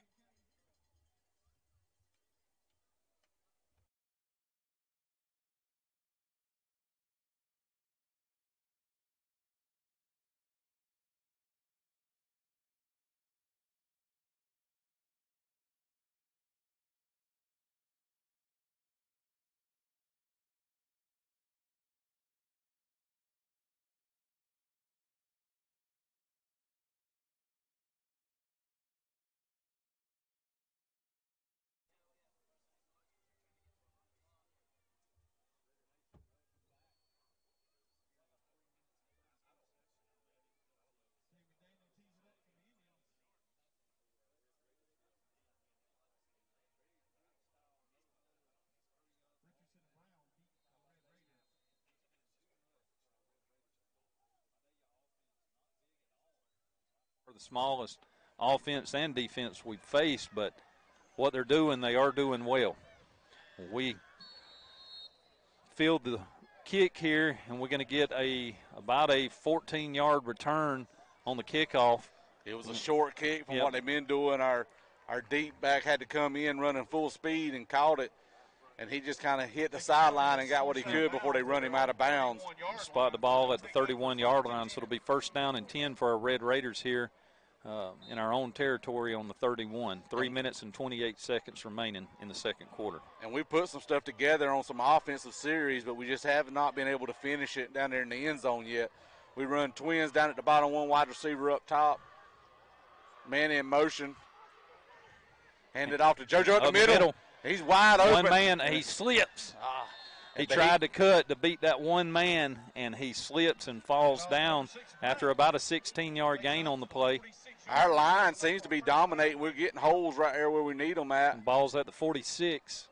The smallest offense and defense we've faced, but what they're doing, they are doing well. We field the kick here, and we're going to get about a 14-yard return on the kickoff. It was a short kick from what they've been doing. Our deep back had to come in running full speed and caught it, and he just kind of hit the sideline and got what he could before they run him out of bounds. Spot the ball at the 31-yard line, so it'll be first down and 10 for our Red Raiders here in our own territory on the 31. 3 minutes and 28 seconds remaining in the second quarter. And we put some stuff together on some offensive series, but we just have not been able to finish it down there in the end zone yet. We run twins down at the bottom, one wide receiver up top. Man in motion. Hand it off to JoJo at the middle. He's wide open. One man, he slips. He tried to cut to beat that one man, and he slips and falls down after about a 16-yard gain on the play. Our line seems to be dominating. We're getting holes right there where we need them at. And ball's at the 46.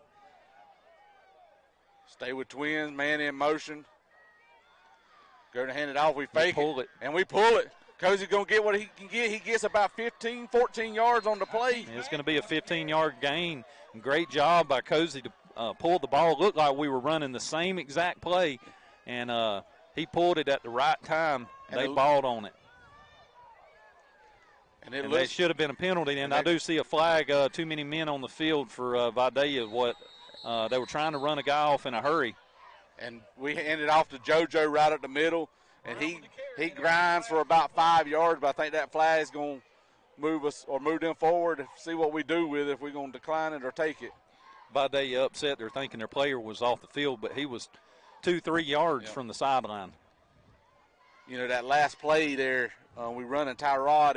Stay with twins, man in motion. Go to hand it off. We fake it. And we pull it. Cozy's going to get what he can get. He gets about 15, 14 yards on the play. It's going to be a 15-yard gain. Great job by Cozy to pull the ball. It looked like we were running the same exact play, and he pulled it at the right time. They balled on it. And it should have been a penalty, and I do see a flag, too many men on the field for Vidalia. They were trying to run a guy off in a hurry. And we handed off to JoJo right at the middle, and he grinds for about 5 yards, but I think that flag is going to move us or move them forward to see what we do with it, if we're going to decline it or take it. Vidalia upset. They're thinking their player was off the field, but he was 2-3 yards from the sideline. That last play there, we run and Tyrod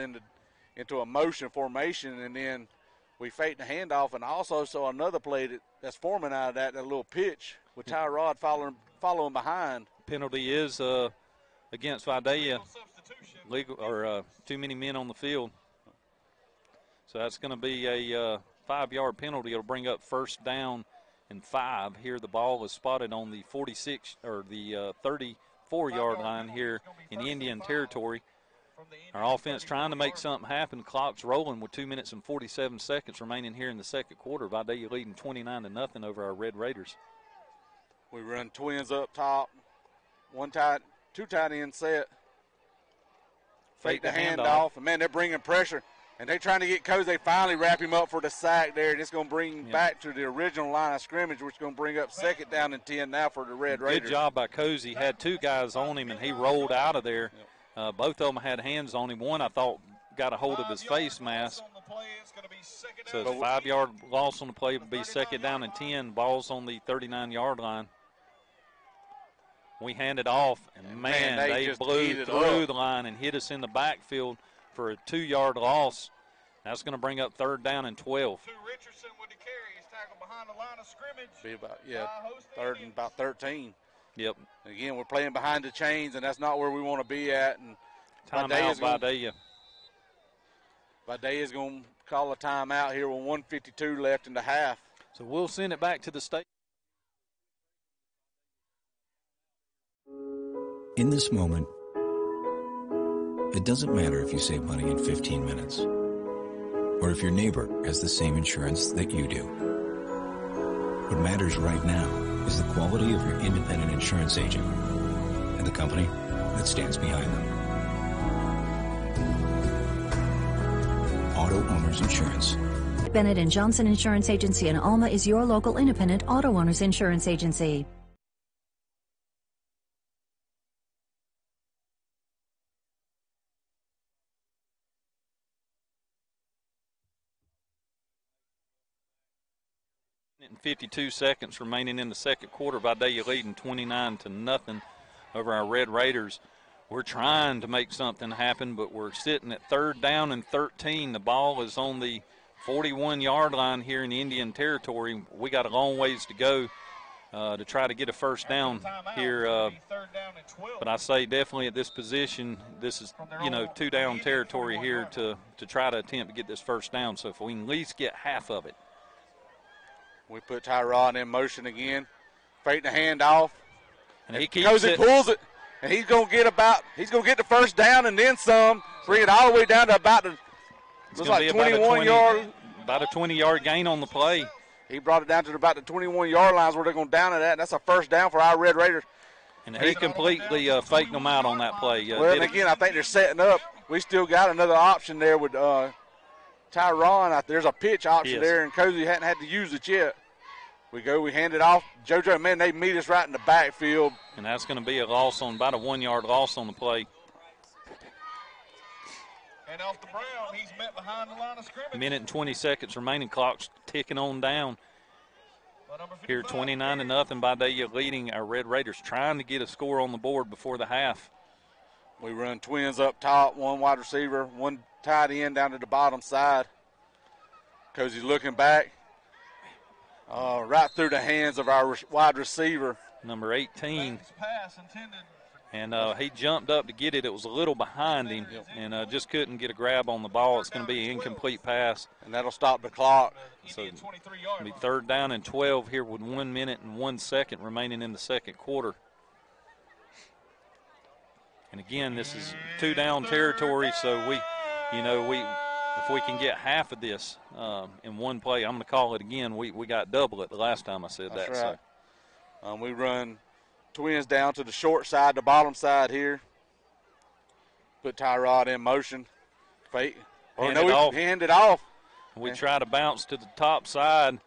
into a motion formation, and then we fake the handoff, and also saw another play that's forming out of that little pitch with Tyrod following behind. Penalty is against Vidalia, legal or too many men on the field. So that's going to be a 5-yard penalty. It'll bring up first down and 5. Here the ball is spotted on the 46 or the 34-yard line here in Indian territory. Our offense trying to make something happen. Clock's rolling with 2 minutes and 47 seconds remaining here in the second quarter. Vidalia leading 29-0 over our Red Raiders. We run twins up top. Two tight end set. Fake the handoff. And, man, they're bringing pressure. And they're trying to get Cozy. They finally wrap him up for the sack there. And it's going to bring back to the original line of scrimmage, which is going to bring up second down and 10 now for the Red Raiders. Good job by Cozy. Had two guys on him, and he rolled out of there. Both of them had hands on him. One, I thought, got a hold of his face mask. So it's a 5-yard loss on the play. Would be 2nd down and 10. Ball's on the 39-yard line. We hand it off, and man, they blew through the line and hit us in the backfield for a 2-yard loss. That's going to bring up 3rd down and 12. Richardson with the carry. He's tackled behind the line of scrimmage. Be about, 3rd and about 13. Yep. Again, we're playing behind the chains, and that's not where we want to be at. And Timeout, Vidalia. Vidalia is going to call a timeout here with 1:52 left in the half. So we'll send it back to the state. In this moment, it doesn't matter if you save money in 15 minutes or if your neighbor has the same insurance that you do. What matters right now is the quality of your independent insurance agent and the company that stands behind them. Auto Owners Insurance. Bennett & Johnson Insurance Agency in Alma is your local independent auto owners insurance agency. And 52 seconds remaining in the second quarter. Vidalia leading 29-0 over our Red Raiders. We're trying to make something happen, but we're sitting at 3rd down and 13. The ball is on the 41-yard line here in Indian Territory. We got a long ways to go to try to get a first down here. But I say definitely at this position, this is, 2-down territory here to try to attempt to get this first down. So if we can at least get half of it. We put Tyrod in motion again, fake the handoff, and he keeps Cozy pulls it, and he's gonna get the first down and then some. Bring it all the way down to about the looks like 21 yard, about a 20-yard gain on the play. He brought it down to about the 21-yard lines where they're going down at that. And that's a first down for our Red Raiders. And he completely faked them out on that play. Well, and again, I think they're setting up. We still got another option there with Tyron. There's a pitch option there, and Cozy hadn't had to use it yet. We hand it off. JoJo, man, they meet us right in the backfield. And that's going to be a loss on about a 1-yard loss on the play. And off the Brown, he's met behind the line of scrimmage. Minute and 20 seconds remaining. Clock's ticking on down. Here 29-0. Vidalia leading our Red Raiders, trying to get a score on the board before the half. We run twins up top, one wide receiver, one tight end down to the bottom side. Cozy's looking back. Right through the hands of our wide receiver. Number 18. And he jumped up to get it. It was a little behind him and just couldn't get a grab on the ball. It's going to be an incomplete pass. And that'll stop the clock. So it'll be 3rd down and 12 here with 1 minute and 1 second remaining in the second quarter. And again, this is 2-down territory, so if we can get half of this in one play, I'm going to call it again. We got double it the last time I said that. Right. So. We run twins down to the short side, the bottom side here. Put Tyrod in motion. Fake. Hand it off. We try to bounce to the top side.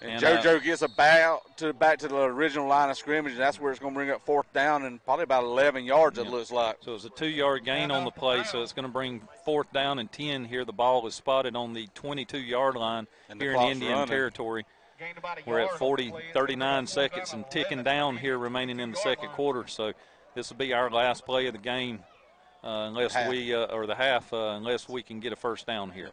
And JoJo gets a back to the original line of scrimmage, and that's where it's going to bring up 4th down and probably about 11 yards, it looks like. So it's a 2-yard gain on the play, so it's going to bring 4th down and 10 here. The ball is spotted on the 22-yard line here in Indian Territory. We're at 39 seconds and ticking down here remaining in the second quarter. So this will be our last play of the game unless we can get a first down here.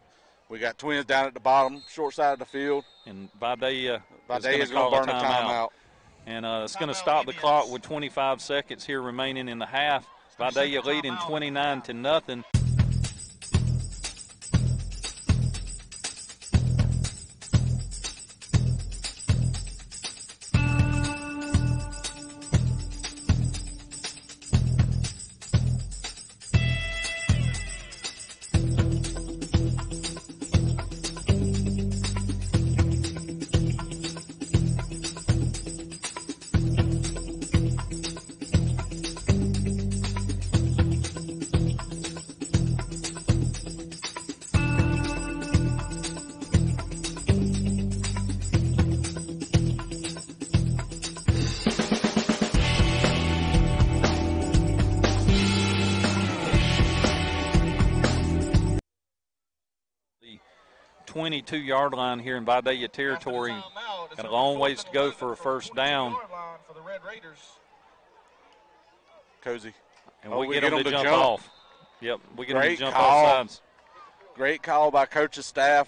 We got twins down at the bottom, short side of the field. And Vidalia is going to burn a timeout. And it's going to stop the clock with 25 seconds here remaining in the half. Vidalia leading 29-0. 22-yard line here in Vidalia territory. Got a long ways to go for a first down. Cozy. And we get them to jump off. Yep, we get them to jump call. off sides. Great call by coach's staff,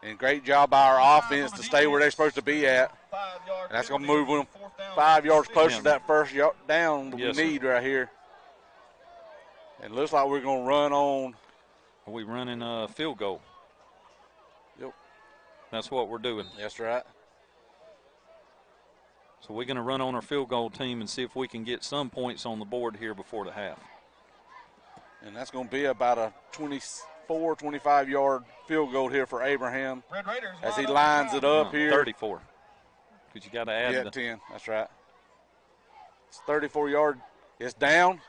and great job by our offense to stay where they're supposed to be at. And that's going to move them 5 yards closer to that first down we need right here. And looks like we're going to run on. Are we running a field goal? Yep. That's what we're doing. That's right. So we're going to run on our field goal team and see if we can get some points on the board here before the half. And that's going to be about a 24, 25-yard field goal here for Abraham as he lines it up here. 34. Because you got to add the 10. That's right. It's 34-yard. It's down.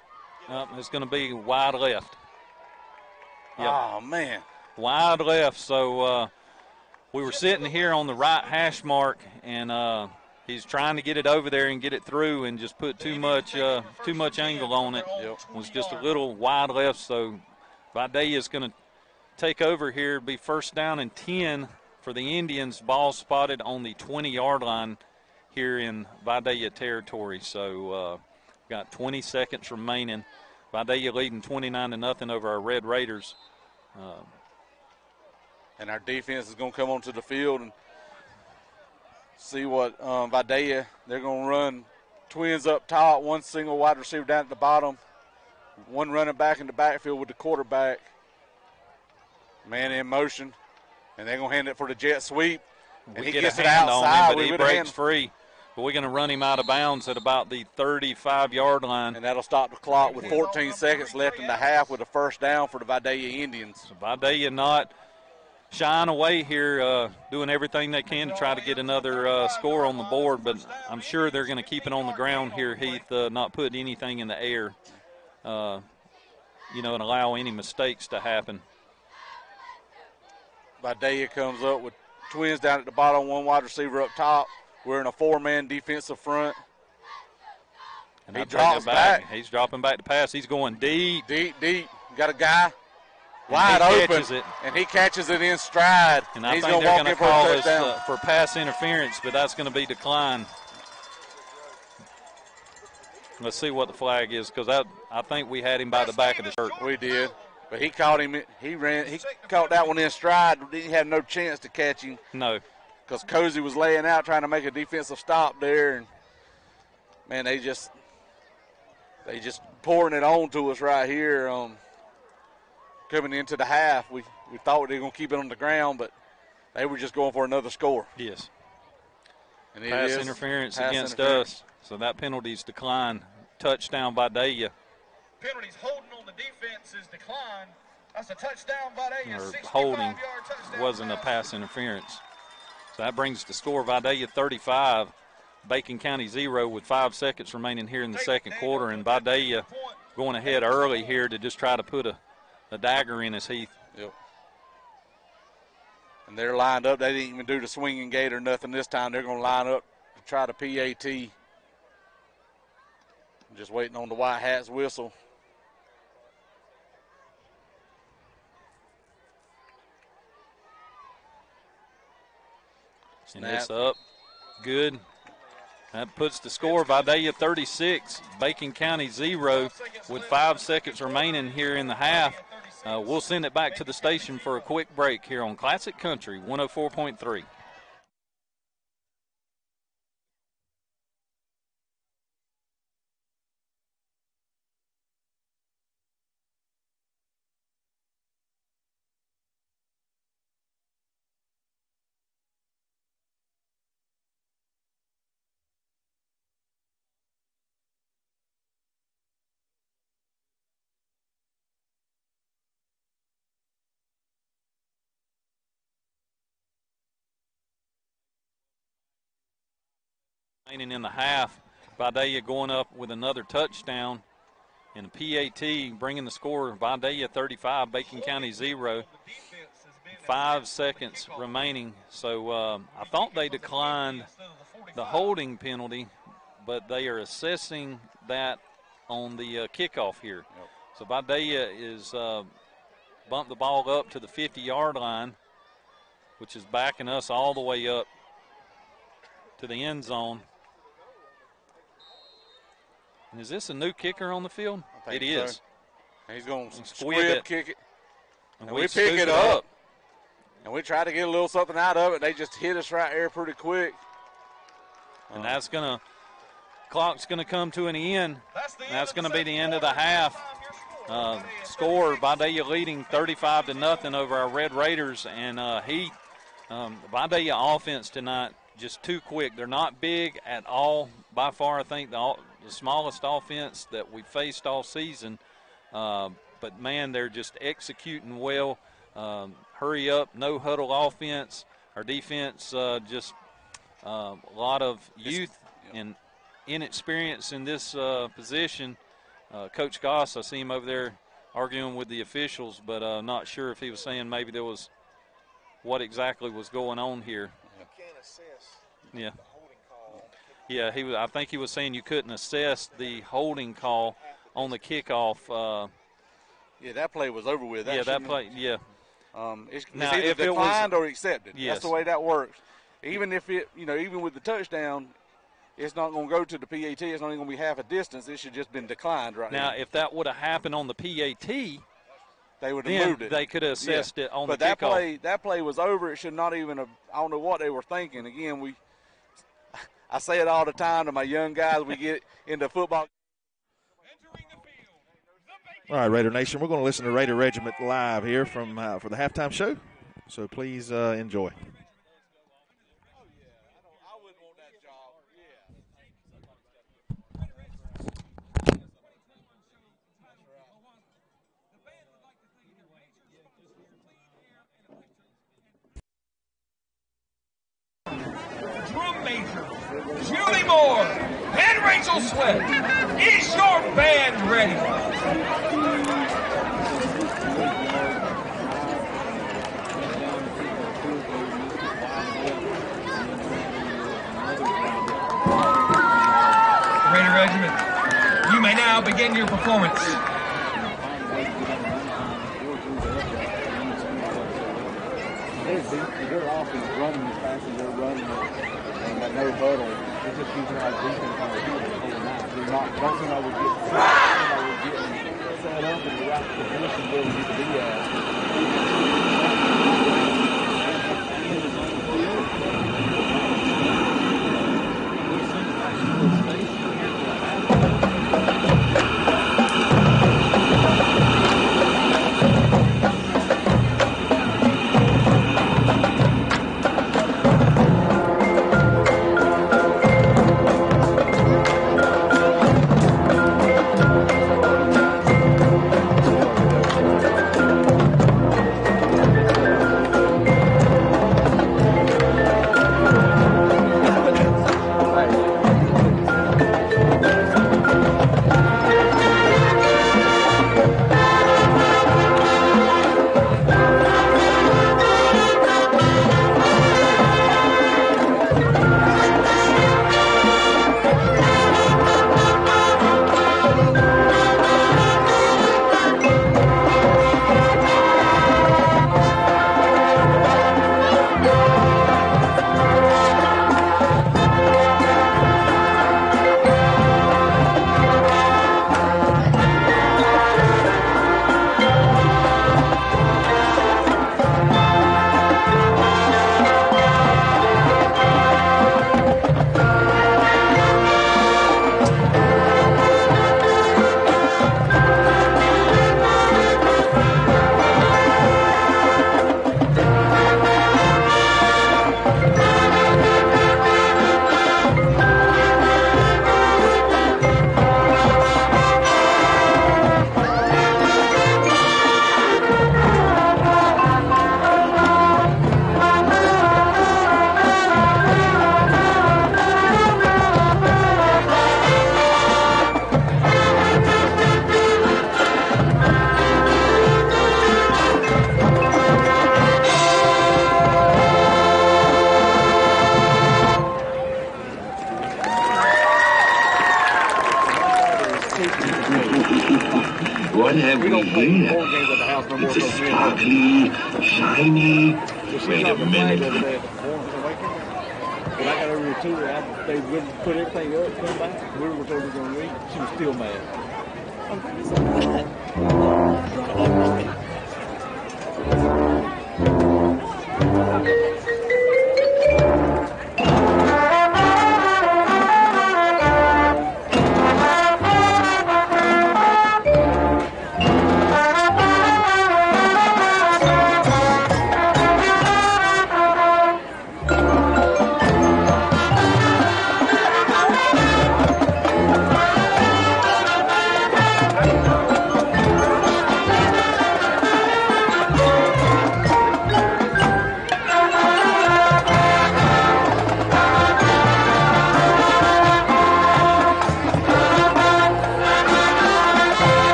It's going to be wide left. Yep. Oh, man. Wide left. So we were sitting here on the right hash mark, and he's trying to get it over there and get it through and just put too much angle on it. Yep. It was just a little wide left, so Vidalia is going to take over here. Be first down and 10 for the Indians. Ball spotted on the 20-yard line here in Vidalia territory. So got 20 seconds remaining. Vidalia leading 29-0 over our Red Raiders. And our defense is going to come onto the field and see what Vidalia, they're going to run twins up top, one single wide receiver down at the bottom, one running back in the backfield with the quarterback. Man in motion, and they're going to hand it for the jet sweep. And he gets it outside. But he breaks free. But we're going to run him out of bounds at about the 35-yard line. And that'll stop the clock with 14 seconds left in the half with a first down for the Vidalia Indians. So Vidalia not shying away here, doing everything they can to try to get another score on the board, but I'm sure they're going to keep it on the ground here, Heath, not put anything in the air, and allow any mistakes to happen. Vidalia comes up with twins down at the bottom, one wide receiver up top. We're in a four-man defensive front. And he drops back. He's dropping back to pass. He's going deep. Deep. Got a guy wide open, and he catches it in stride. And I think they're going to call us for pass interference, but that's going to be declined. Let's see what the flag is, because I think we had him by the back of the shirt. We did, but he caught him. He caught that one in stride. Didn't have no chance to catch him. No, because Cozy was laying out trying to make a defensive stop there, and man, they just pouring it on to us right here. Coming into the half, we thought they were going to keep it on the ground, but they were just going for another score. Yes. And pass interference against us, so that penalty's declined. Touchdown by Vidalia. Penalties holding on the defense is declined. That's a touchdown by Vidalia. Holding wasn't a pass interference. So that brings the score Vidalia 35, Bacon County 0 with 5 seconds remaining here in the second quarter, and Vidalia going ahead early here to just try to put a dagger in his Heath. Yep. And they're lined up. They didn't even do the swinging gate or nothing this time. They're going to line up to try the PAT. Just waiting on the white hat's whistle. And it's up. Good. That puts the score Vidalia 36, Bacon County 0 with 5 seconds remaining here in the half. We'll send it back to the station for a quick break here on Classic Country 104.3. In the half, Vidalia going up with another touchdown, and a PAT bringing the score Vidalia 35, Bacon County 0. 5 seconds remaining. So I thought they declined the holding penalty, but they are assessing that on the kickoff here. Yep. So Vidalia is bumped the ball up to the 50-yard line. which is backing us all the way up to the end zone. And is this a new kicker on the field? It is. So. And he's going to squib kick it. And we pick it up. And we try to get a little something out of it. They just hit us right there pretty quick. And clock's going to come to an end. That's going to be the end of the half. Score, Vidalia leading 35-0 over our Red Raiders. And Vidalia offense tonight, just too quick. They're not big at all. By far, I think the smallest offense that we faced all season. But, man, they're just executing well. Hurry up, no huddle offense. Our defense just a lot of youth and inexperience in this position. Coach Goss, I see him over there arguing with the officials, but not sure if he was saying maybe there was what exactly was going on here. You can't assess the holding call. Yeah, I think he was saying you couldn't assess the holding call on the kickoff. Yeah, that play was over with. That play, yeah. It's either declined or accepted. Yes. That's the way that works. Even if even with the touchdown, it's not going to go to the PAT. It's not even going to be half a distance. It should just been declined right now. Now, if that would have happened on the PAT, they would have moved it. They could have assessed it on the kickoff. But that play was over. It should not even have. I don't know what they were thinking. Again, I say it all the time to my young guys. We get into football. All right, Raider Nation, we're going to listen to Raider Regiment live here for the halftime show. So please enjoy. Drum major, Julie Moore, and Rachel Sweat. Is your band ready? Raider Regiment, you may now begin your performance. Their offense running as fast as they're running it, and that no huddle. They're just using our defense on the field. They're not. Don't think I would get set up in the right position where we need to be at. What have we here? It's a sparkly, shiny, Wait a minute. But I got over here too. After they wouldn't put everything up, come back. We were told we were going to leave. She was still mad.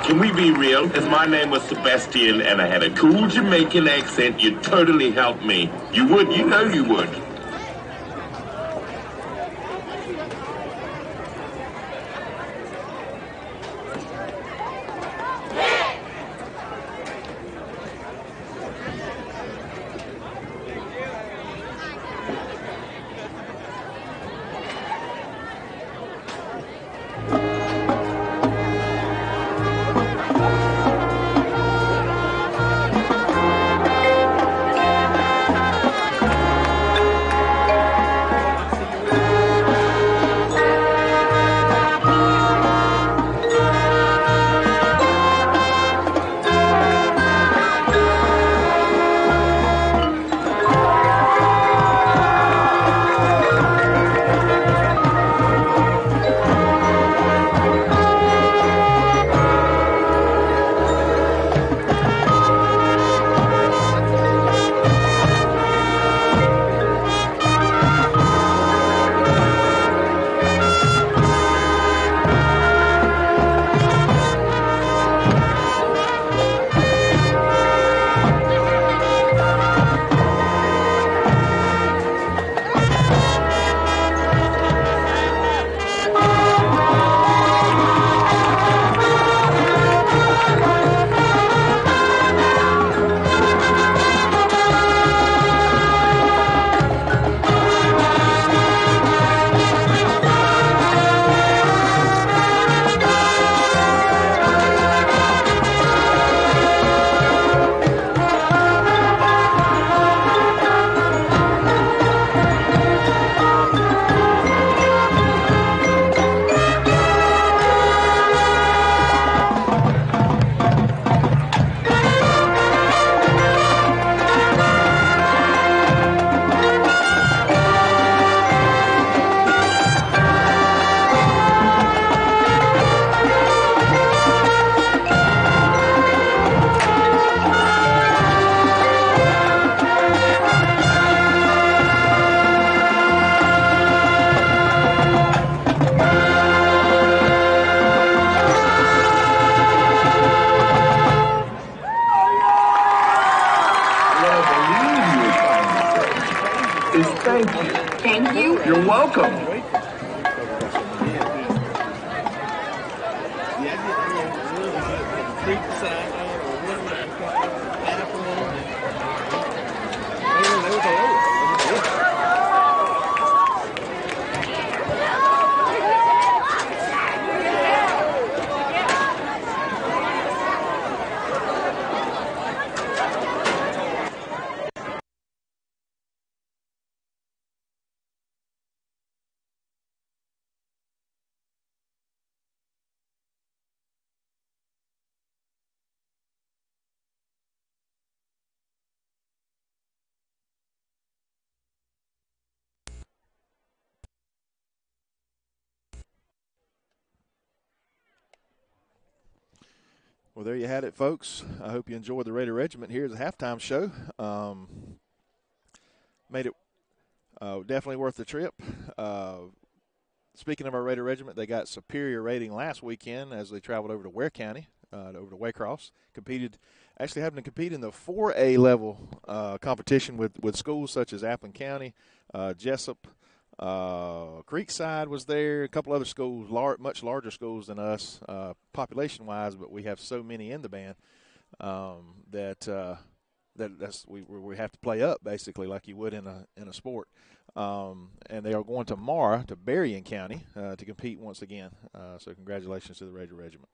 Can we be real? If my name was Sebastian and I had a cool Jamaican accent, you'd totally help me. You would, you know you would. You're welcome. Well, there you had it, folks. I hope you enjoyed the Raider Regiment. Here's a halftime show. Made it definitely worth the trip. Speaking of our Raider Regiment, they got superior rating last weekend as they traveled over to Ware County, over to Waycross. Actually having to compete in the 4A level competition with schools such as Appleton County, Jessup, Creekside was there, a couple other schools, much larger schools than us population-wise, but we have so many in the band that we have to play up basically like you would in a sport. And they are going tomorrow to Berrien County to compete once again. So congratulations to the Raider Regiment.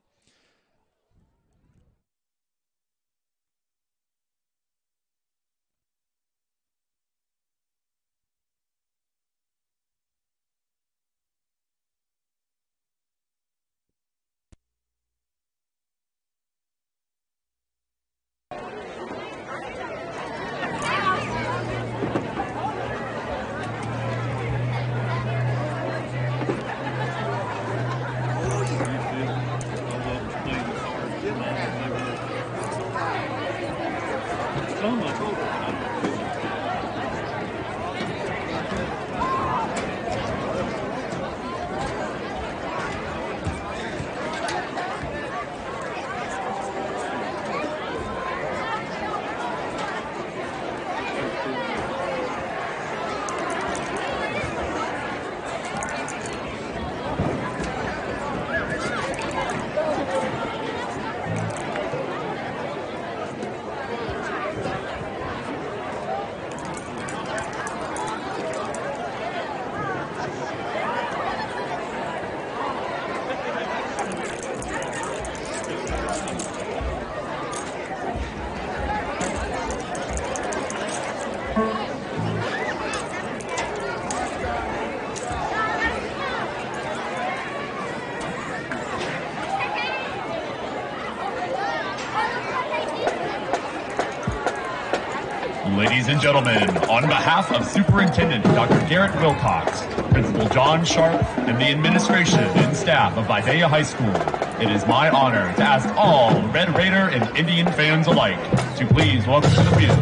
Ladies and gentlemen, on behalf of Superintendent Dr. Garrett Wilcox, Principal John Sharp, and the administration and staff of Vidalia High School, it is my honor to ask all Red Raider and Indian fans alike to please welcome to the field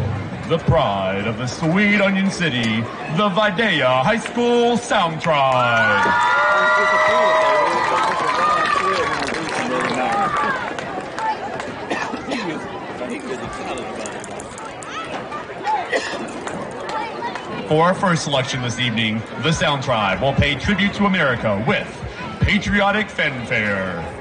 the pride of the Sweet Onion City, the Vidalia High School Sound Tribe. For our first selection this evening, the Sound Tribe will pay tribute to America with Patriotic Fanfare.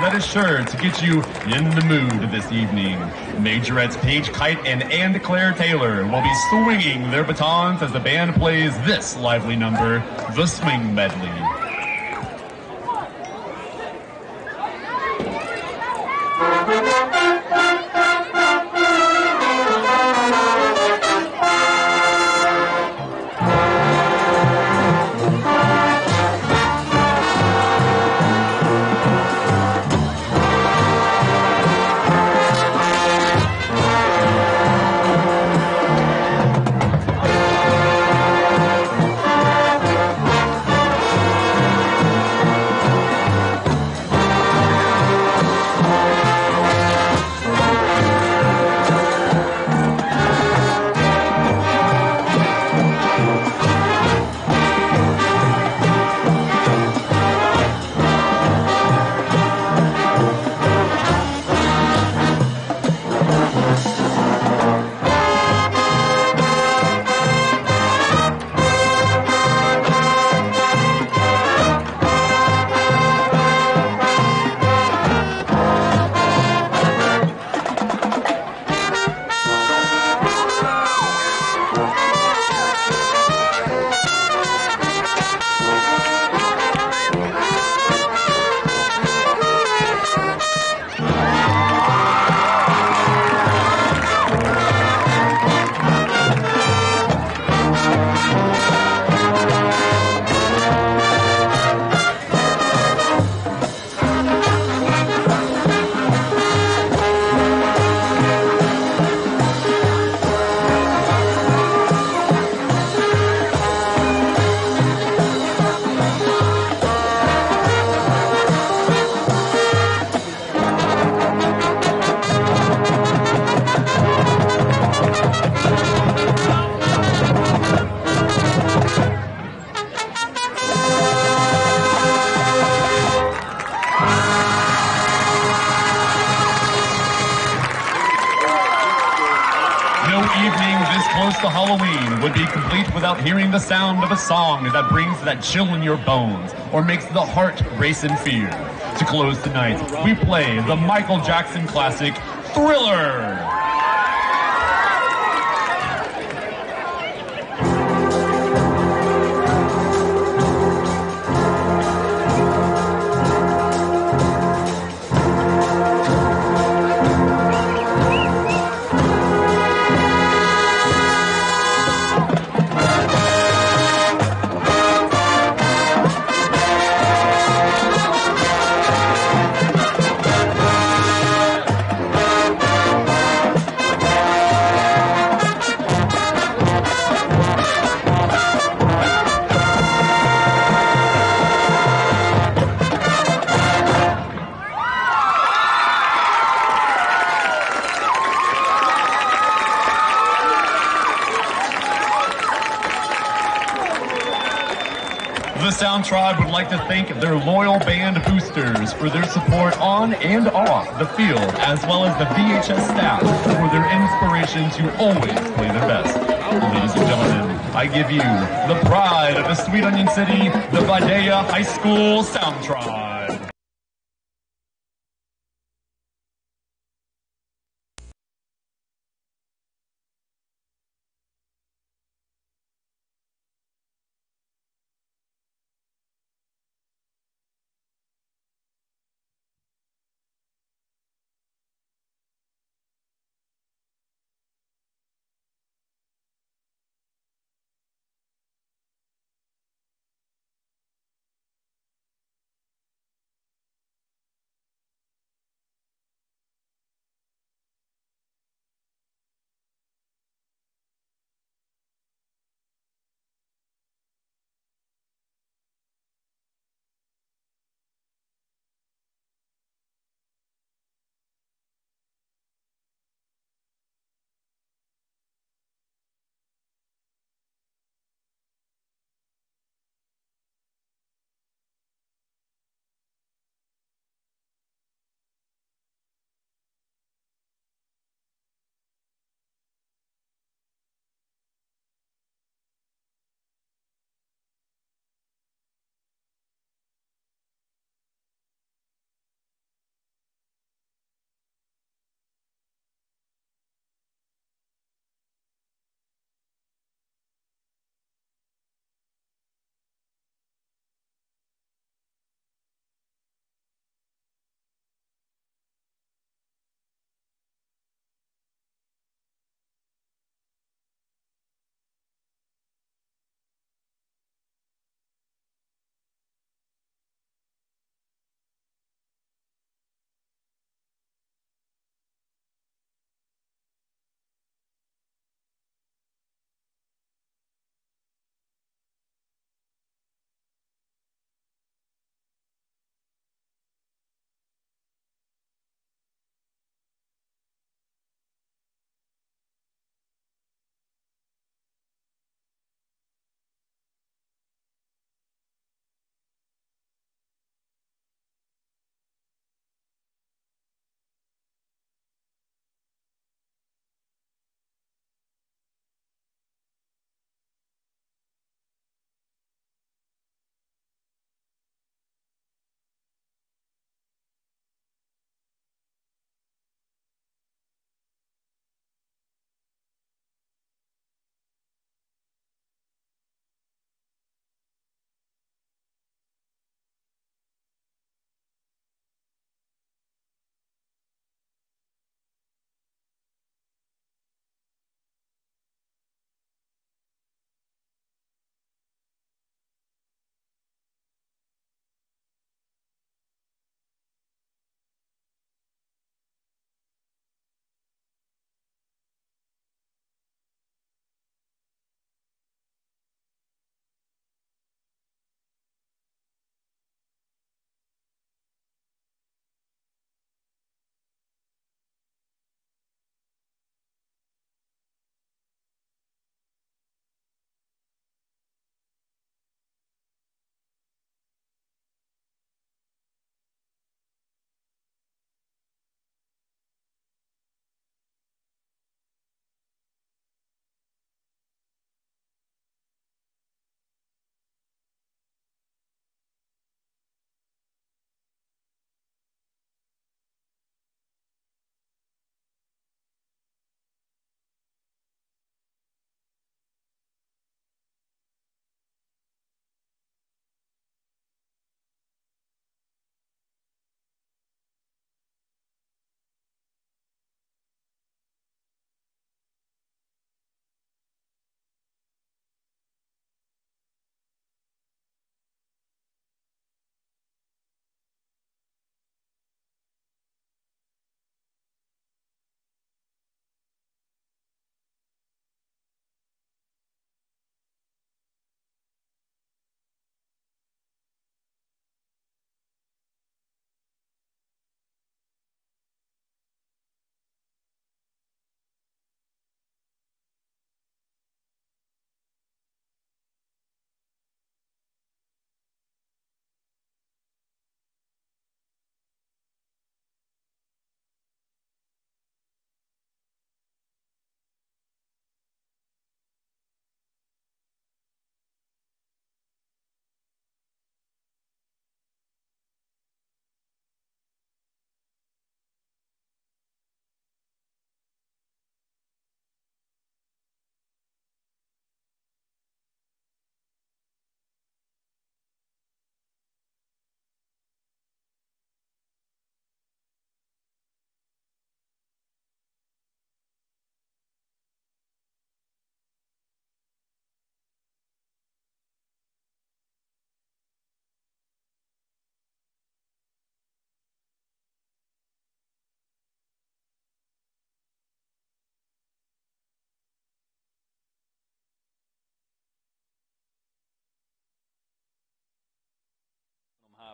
That is sure to get you in the mood this evening. Majorettes Paige Kite and Claire Taylor will be swinging their batons as the band plays this lively number, the Swing Medley. evening this close to Halloween would be complete without hearing the sound of a song that brings that chill in your bones or makes the heart race in fear. To close tonight, we play the Michael Jackson classic, Thriller. The Sound Tribe would like to thank their loyal band boosters for their support on and off the field, as well as the VHS staff for their inspiration to always play their best. Ladies and gentlemen, I give you the pride of the Sweet Onion City, the Vidalia High School Sound Tribe.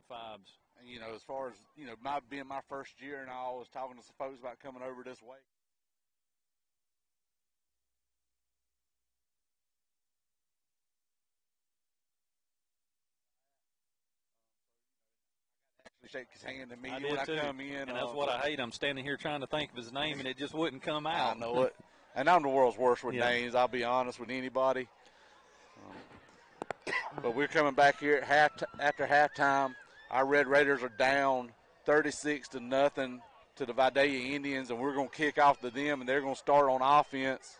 high fives. You know, as far as, you know, being my first year, and I was talking to some folks about coming over this way. Shake his hand at me when I come in. And that's what I hate. I'm standing here trying to think of his name, and it just wouldn't come out. I know it. And I'm the world's worst with names, I'll be honest with anybody. But we're coming back here after halftime. Our Red Raiders are down 36-0 to the Vidalia Indians, and we're going to kick off to them, and they're going to start on offense.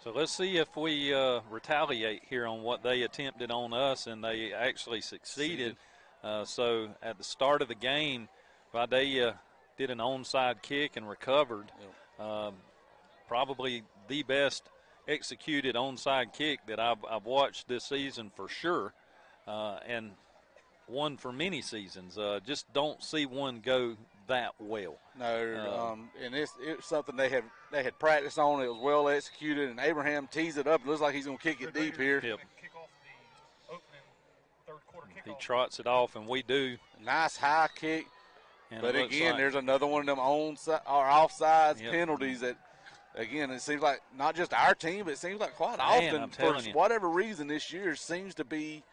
So let's see if we retaliate here on what they attempted on us, and they actually succeeded. So at the start of the game, Vidalia did an onside kick and recovered. Probably the best executed onside kick that I've watched this season for sure, and one for many seasons. Just don't see one go that well. No, and it's something they had practiced on. It was well executed, and Abraham tees it up. It looks like he's going to kick it deep here. Yep. He trots it off, and we do. Nice high kick. And but again, there's another one of them offsides penalties that, again, it seems like not just our team, but it seems like quite often, for whatever reason this year, seems to be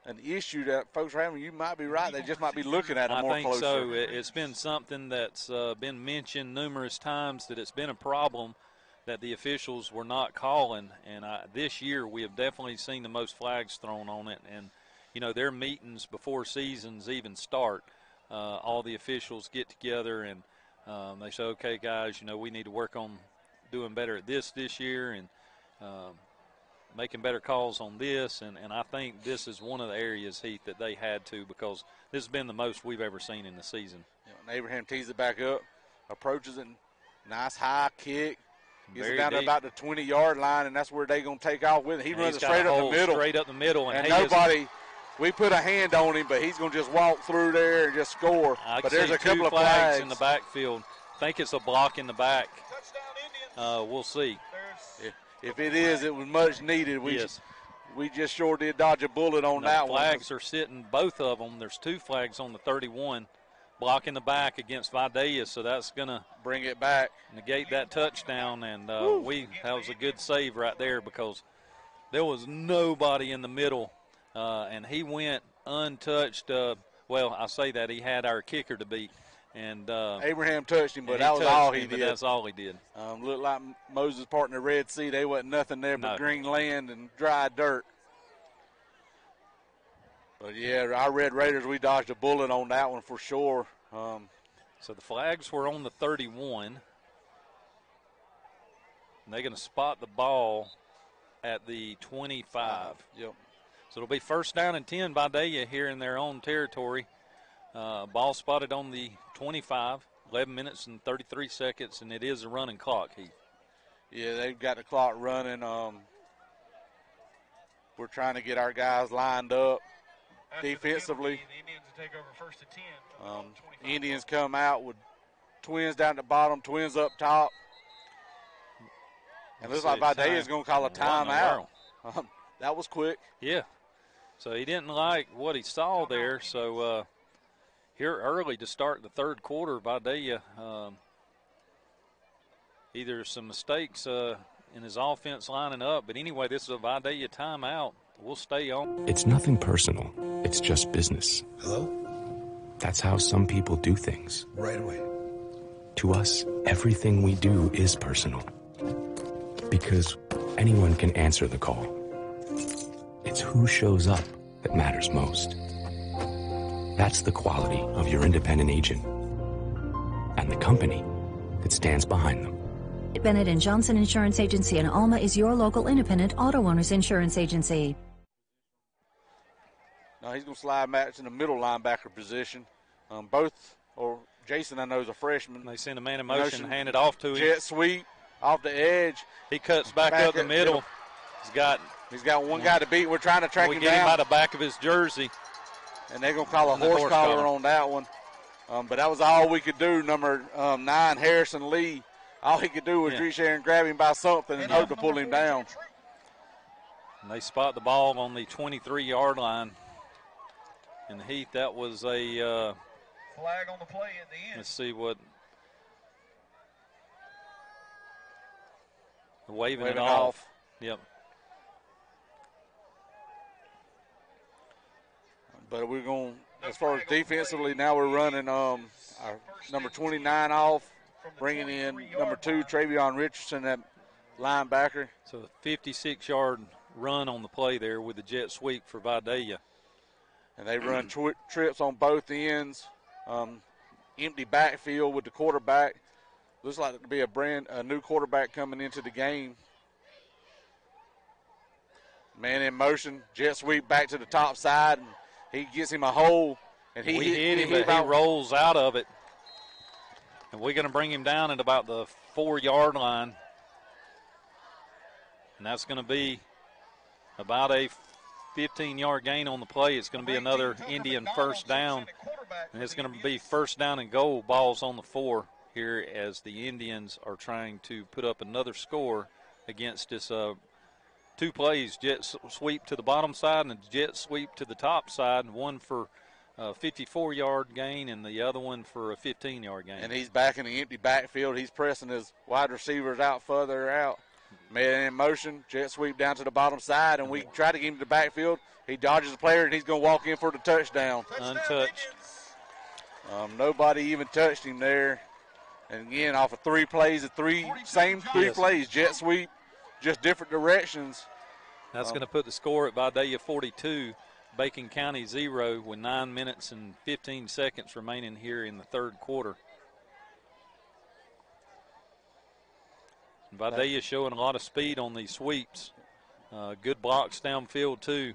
an issue that folks are having. You might be right. They just might be looking at it more closely. I think so. It's been something that's been mentioned numerous times that it's been a problem that the officials were not calling. And this year we have definitely seen the most flags thrown on it. And, you know, their meetings before seasons even start, all the officials get together and they say, okay, guys, you know, we need to work on doing better at this year and making better calls on this. And I think this is one of the areas, Heath, that they had to, because this has been the most we've ever seen in the season. And Abraham tees it back up, approaches it, nice high kick. Gets it down deep. to about the 20-yard line, and that's where they're going to take off with it. He runs it straight up the middle. Straight up the middle. And nobody – we put a hand on him, but he's going to just walk through there and just score. But there's a couple of flags in the backfield. I think it's a block in the back. We'll see. If it is, it was much needed. We just sure did dodge a bullet on that one. Flags are sitting, both of them. There's 2 flags on the 31. Block in the back against Vidalia, so that's going to bring it back, negate that touchdown. And that was a good save right there, because there was nobody in the middle. And he went untouched. Well, I say that he had our kicker to beat, and Abraham touched him, but that was all he did. That's all he did. Looked like Moses part in the Red Sea. They wasn't nothing there but green land and dry dirt. But yeah, our Red Raiders, we dodged a bullet on that one for sure. So the flags were on the 31. And they're going to spot the ball at the 25. Yep. So it'll be first down and 10 by Vidalia here in their own territory. Ball spotted on the 25, 11 minutes and 33 seconds, and it is a running clock, Heath. Yeah, they've got the clock running. We're trying to get our guys lined up defensively. The Indians will take over first and 10. Indians come out with twins down at the bottom, twins up top. And looks like Vidalia is going to call a timeout. That was quick. Yeah. So he didn't like what he saw there. So here early to start the third quarter, Vidalia, either some mistakes in his offense lining up. But anyway, this is a Vidalia timeout. We'll stay on. It's nothing personal. It's just business. Hello? That's how some people do things. Right away. To us, everything we do is personal. Because anyone can answer the call. It's who shows up that matters most. That's the quality of your independent agent and the company that stands behind them. Bennett & Johnson Insurance Agency in Alma is your local independent auto owners insurance agency. Now he's going to slide Max in the middle linebacker position. Jason, I know, is a freshman. They send a man in motion, hand it off to him. Jet sweep off the edge. He cuts back up the middle. He's got one guy to beat. We're trying to track him down. We get him by the back of his jersey. And they're going to call a horse collar on that one. But that was all we could do. Number 9, Harrison Lee. All he could do was reach there and grab him by something and hope to pull him down. And they spot the ball on the 23-yard line. And Heath, that was a flag on the play at the end. Let's see what. Waving it off. Yep. But we're going, as far as defensively, now we're running our number 29 off, bringing in number 2, Travion Richardson, that linebacker. So a 56-yard run on the play there with the jet sweep for Vidalia. And they run trips on both ends, empty backfield with the quarterback. Looks like to be a new quarterback coming into the game. Man in motion, jet sweep back to the top side, and he gets him a hole. And he hit him, but he rolls out of it. And we're going to bring him down at about the 4-yard line. And that's going to be about a 15-yard gain on the play. It's going to be another Indian first down. And it's going to be first down and goal, balls on the 4 here as the Indians are trying to put up another score against this 2 plays, jet sweep to the bottom side and a jet sweep to the top side, one for a 54-yard gain and the other one for a 15-yard gain. And he's back in the empty backfield. He's pressing his wide receivers out further out. Man in motion, jet sweep down to the bottom side, and we try to get him to the backfield. He dodges the player, and he's going to walk in for the touchdown. Untouched. Nobody even touched him there. And again, off of 3 plays, same three plays, jet sweep, just different directions. That's going to put the score at Vidalia 42, Bacon County 0 with 9 minutes and 15 seconds remaining here in the third quarter. Vidalia showing a lot of speed on these sweeps. Good blocks downfield, too.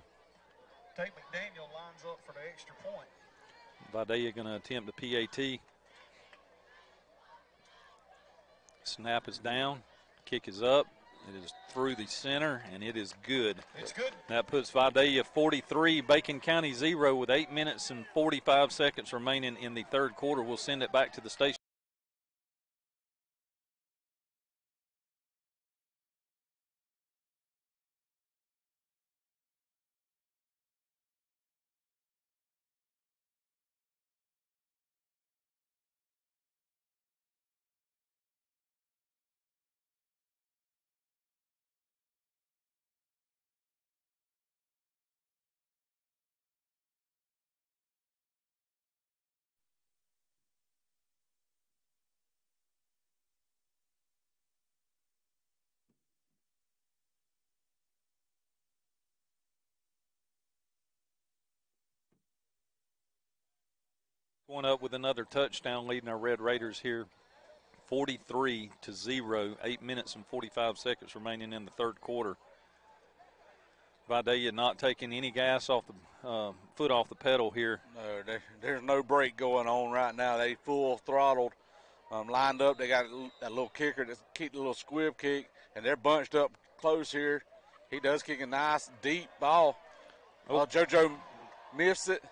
Tate McDaniel lines up for the extra point. Vidalia going to attempt the PAT. Snap is down. Kick is up. It is through the center, and it is good. It's good. That puts Vidalia 43, Bacon County 0 with 8 minutes and 45 seconds remaining in the third quarter. We'll send it back to the station. Going up with another touchdown, leading our Red Raiders here 43-0, 8 minutes and 45 seconds remaining in the third quarter. Vidalia not taking any gas off the foot off the pedal here. No, there's no break going on right now. They full throttled, lined up. They got a little kicker that kicked a little squib kick, and they're bunched up close here. He does kick a nice deep ball. Oh, JoJo missed it.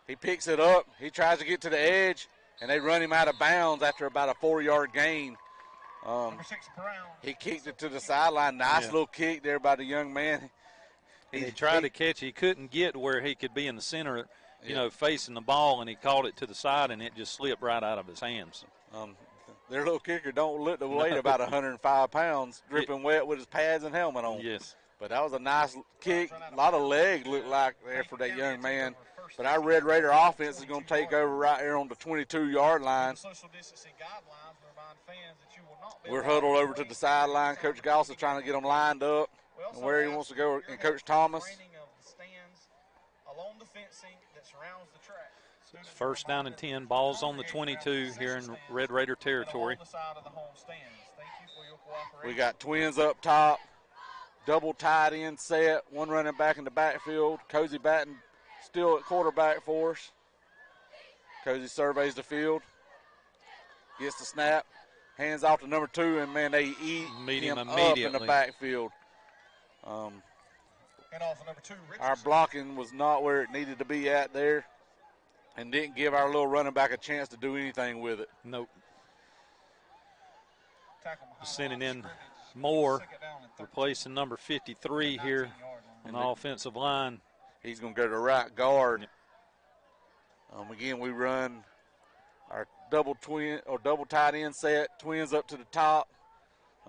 He picks it up. He tries to get to the edge, and they run him out of bounds after about a 4-yard gain. Number 6, Brown. He kicked it to the sideline. Nice little kick there by the young man. He tried to catch it. He couldn't get where he could be in the center, you know, facing the ball, and he caught it to the side, and it just slipped right out of his hands. Their little kicker don't look to weigh about 105 pounds, dripping wet with his pads and helmet on. Yes. But that was a nice kick. A lot of leg looked like there for that young man. But our Red Raider offense is going to take over right here on the 22-yard line. We're huddled over to the sideline. Coach Goss is trying to get them lined up and where he wants to go. And Coach Thomas. It's first down and 10. Ball's on the 22 here in Red Raider territory. We got twins up top. Double tight end set. One running back in the backfield. Cozy Batten still at quarterback for us. Cozy surveys the field. Gets the snap. Hands off to number 2, and, man, they eat him up in the backfield. And off number 2, our blocking was not where it needed to be at there and didn't give our little running back a chance to do anything with it. Nope. Sending in Moore, replacing number 53 here on the offensive line. He's going to go to right guard. Again, we run our double tight end set, twins up to the top.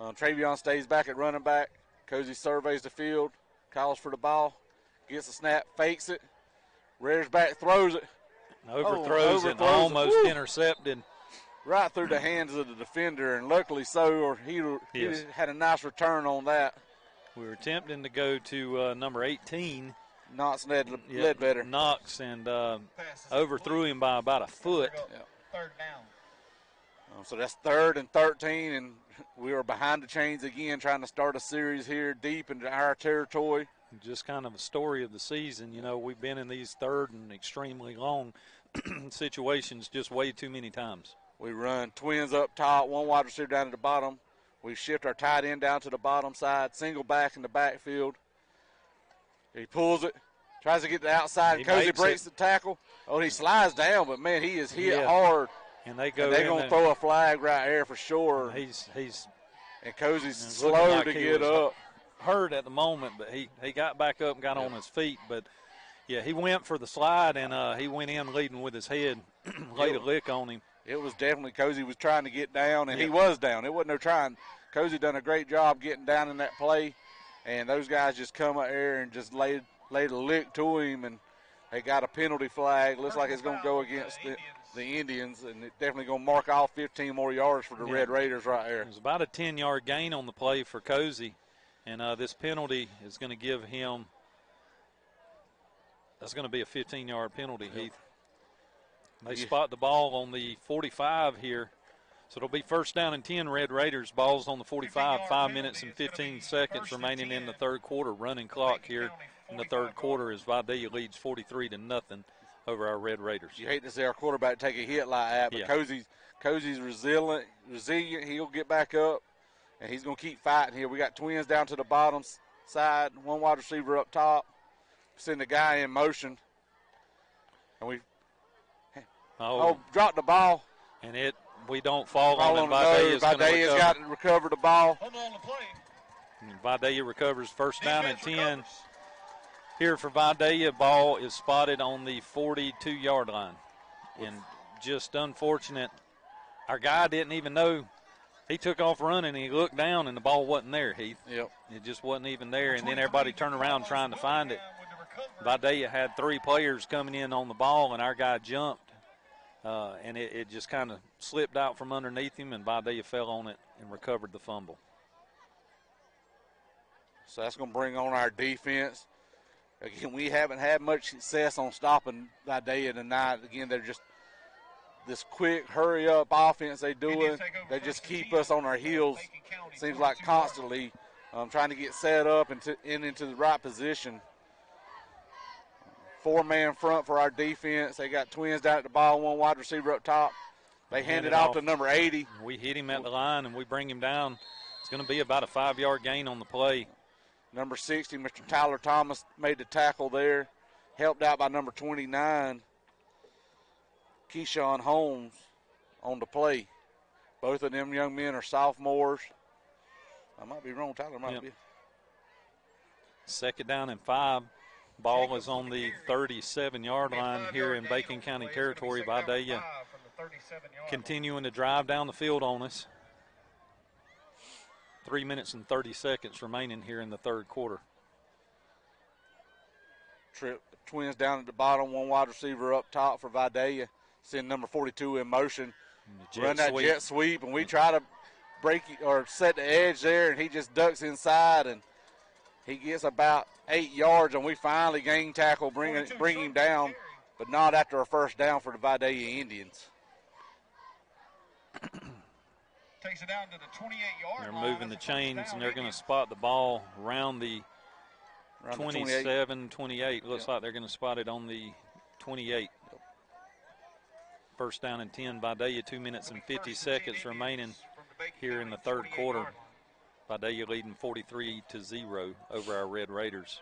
Travion stays back at running back. Cozy surveys the field, calls for the ball, gets a snap, fakes it, rears back, throws it. Overthrows it, almost intercepted. Right through the hands of the defender, and luckily so, or he had a nice return on that. We were attempting to go to number 18. Knox Ledbetter. Knox, and overthrew him by about a foot. Yep. Third down. So that's 3rd and 13, and we are behind the chains again, trying to start a series here deep into our territory. Just kind of a story of the season. You know, we've been in these 3rd and extremely long situations just way too many times. We run twins up top, one wide receiver down at the bottom. We shift our tight end down to the bottom side, single back in the backfield. He pulls it, tries to get to the outside, and Cozy breaks the tackle. Oh, he slides down, but, man, he is hit hard. And they're going to throw a flag right there for sure. And Cozy's slow to get up. Hurt at the moment, but he got back up and got on his feet. But, yeah, he went for the slide, and he went in leading with his head, laid a lick on him. It was definitely Cozy was trying to get down, and he was down. It wasn't no trying. Cozy done a great job getting down in that play, and those guys just come up there and just laid a lick to him, and they got a penalty flag. Looks like it's going to go against the Indians, and it's definitely going to mark off 15 more yards for the Red Raiders right there. It was about a 10-yard gain on the play for Cozy, and this penalty is going to give him – that's going to be a 15-yard penalty, Heath. They spot the ball on the 45 here. So it'll be 1st down and 10, Red Raiders. Ball's on the 45, 5 minutes and 15 seconds remaining in the 3rd quarter. Running clock here in the 3rd quarter as Vidalia leads 43-0 over our Red Raiders. You hate to see our quarterback take a hit like that, but Cozy's resilient. He'll get back up, and he's going to keep fighting here. We got twins down to the bottom side, one wide receiver up top. Send the guy in motion, and we dropped the ball. And we don't fall on it. Vidalia's got to recover the ball. Vidalia recovers 1st down and 10. Here for Vidalia, ball is spotted on the 42-yard line. And just unfortunate, our guy didn't even know. He took off running, and he looked down, and the ball wasn't there, Heath. Yep. It just wasn't even there, and then everybody turned around trying to find it. Vidalia had 3 players coming in on the ball, and our guy jumped. And it just kind of slipped out from underneath him, and Vidalia fell on it and recovered the fumble. So that's going to bring on our defense. Again, we haven't had much success on stopping Vidalia tonight. Again, they're just this quick, hurry-up offense they doing. They just keep us on our heels, seems like constantly, trying to get set up into the right position. 4-man front for our defense. They got twins down at the ball, one wide receiver up top. They hand it off to number 80. We hit him at the line, and we bring him down. It's going to be about a 5-yard gain on the play. Number 60, Mr. Tyler Thomas, made the tackle there. Helped out by number 29, Keyshawn Holmes, on the play. Both of them young men are sophomores. I might be wrong. Tyler might be. 2nd down and 5. Ball is on the 37-yard line here in Bacon County territory. Vidalia continuing to drive down the field on us. 3 minutes and 30 seconds remaining here in the 3rd quarter. Twins down at the bottom, one wide receiver up top for Vidalia. Send number 42 in motion. Run that jet sweep, and we try to break or set the edge there, and he just ducks inside, and he gets about 8 yards, and we finally gain tackle, bring him down, but not after a 1st down for the Vidalia Indians. Takes it down to the 28-yard line. They're moving the chains, and they're going to spot the ball around the 27, 28. Looks like they're going to spot it on the 28. 1st down and 10. Vidalia, 2 minutes and 50 seconds remaining here in the 3rd quarter. Vidalia leading 43-0 over our Red Raiders.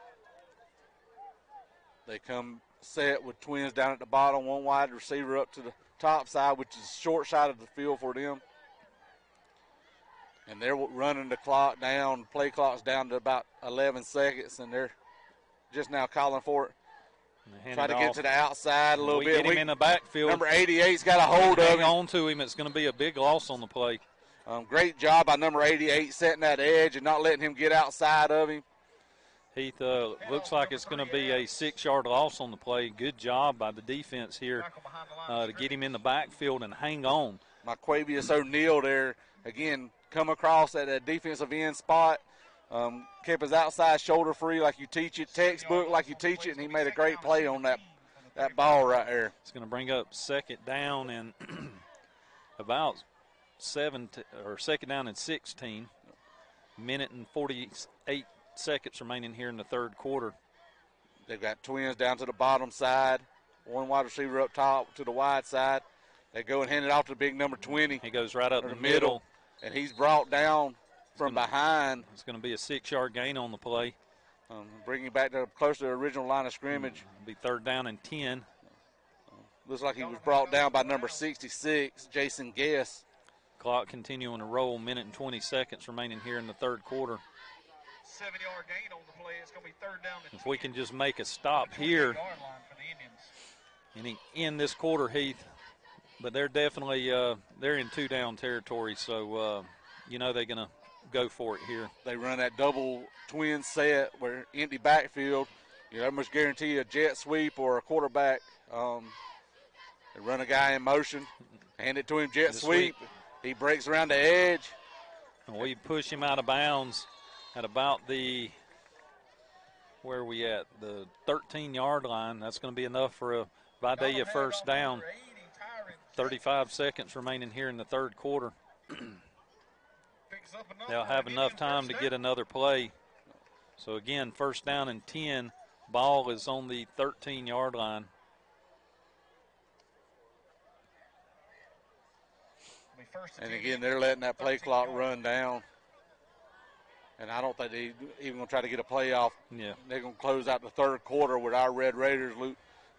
They come set with twins down at the bottom, one wide receiver up to the top side, which is short side of the field for them. And they're running the clock down, play clock's down to about 11 seconds, and they're just now calling for it. Try to get to the outside a little bit. Get him in the backfield. Number 88's got a hold of him. Hang on to him. It's going to be a big loss on the play. Great job by number 88 setting that edge and not letting him get outside of him. Heath, looks like it's going to be a 6-yard loss on the play. Good job by the defense here to get him in the backfield and hang on. Marquavius O'Neal there, again, come across at a defensive end spot, kept his outside shoulder free like you teach it, textbook like you teach it, and he made a great play on that ball right there. It's going to bring up second down and about second down and 16. Minute and 48 seconds remaining here in the third quarter. They've got twins down to the bottom side, one wide receiver up top to the wide side. They go and hand it off to the big number 20. He goes right up the middle. And he's brought down from behind. It's going to be a 6-yard gain on the play. Bringing back to close to the original line of scrimmage. It'll be third down and 10. Looks like he was brought down by number 66, Jason Guess. Clock continuing to roll, minute and 20 seconds remaining here in the third quarter. 7-yard gain on the play. It's going to be third down and 10. If we can just make a stop here and end this quarter, Heath, but they're definitely they're in 2-down territory, so they're going to go for it here. They run that double twin set where empty backfield, you almost guarantee a jet sweep or a quarterback. They run a guy in motion, hand it to him, jet sweep. He breaks around the edge. And we push him out of bounds at about the, where are we at? The 13-yard line. That's going to be enough for a Vidalia first down. 35 seconds remaining here in the third quarter. They'll have enough time to get another play. So, again, first down and 10. Ball is on the 13-yard line. And, again, they're letting that play clock run down. And I don't think they're even going to try to get a play off. Yeah. They're going to close out the third quarter with our Red Raiders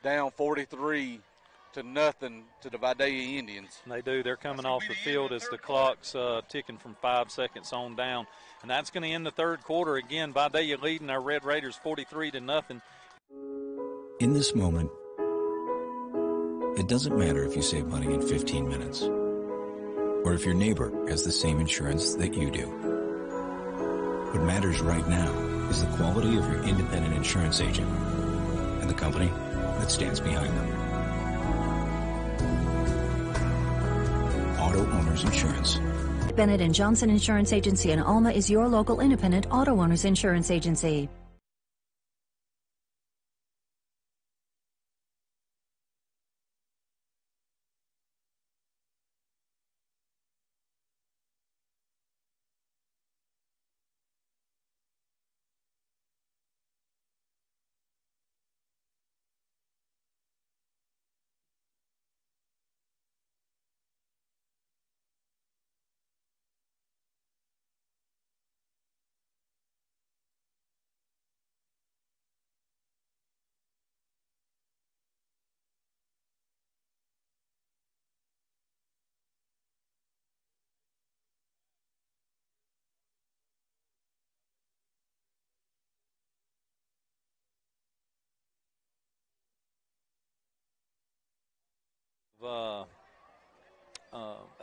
down 43-0 to the Vidalia Indians. They do. They're coming off the field as the clock's ticking from 5 seconds on down. And that's going to end the third quarter. Again, Vidalia leading our Red Raiders 43-0. In this moment, it doesn't matter if you save money in 15 minutes or if your neighbor has the same insurance that you do. What matters right now is the quality of your independent insurance agent and the company that stands behind them. Auto Owners Insurance. Bennett & Johnson Insurance Agency in Alma is your local independent auto owners insurance agency.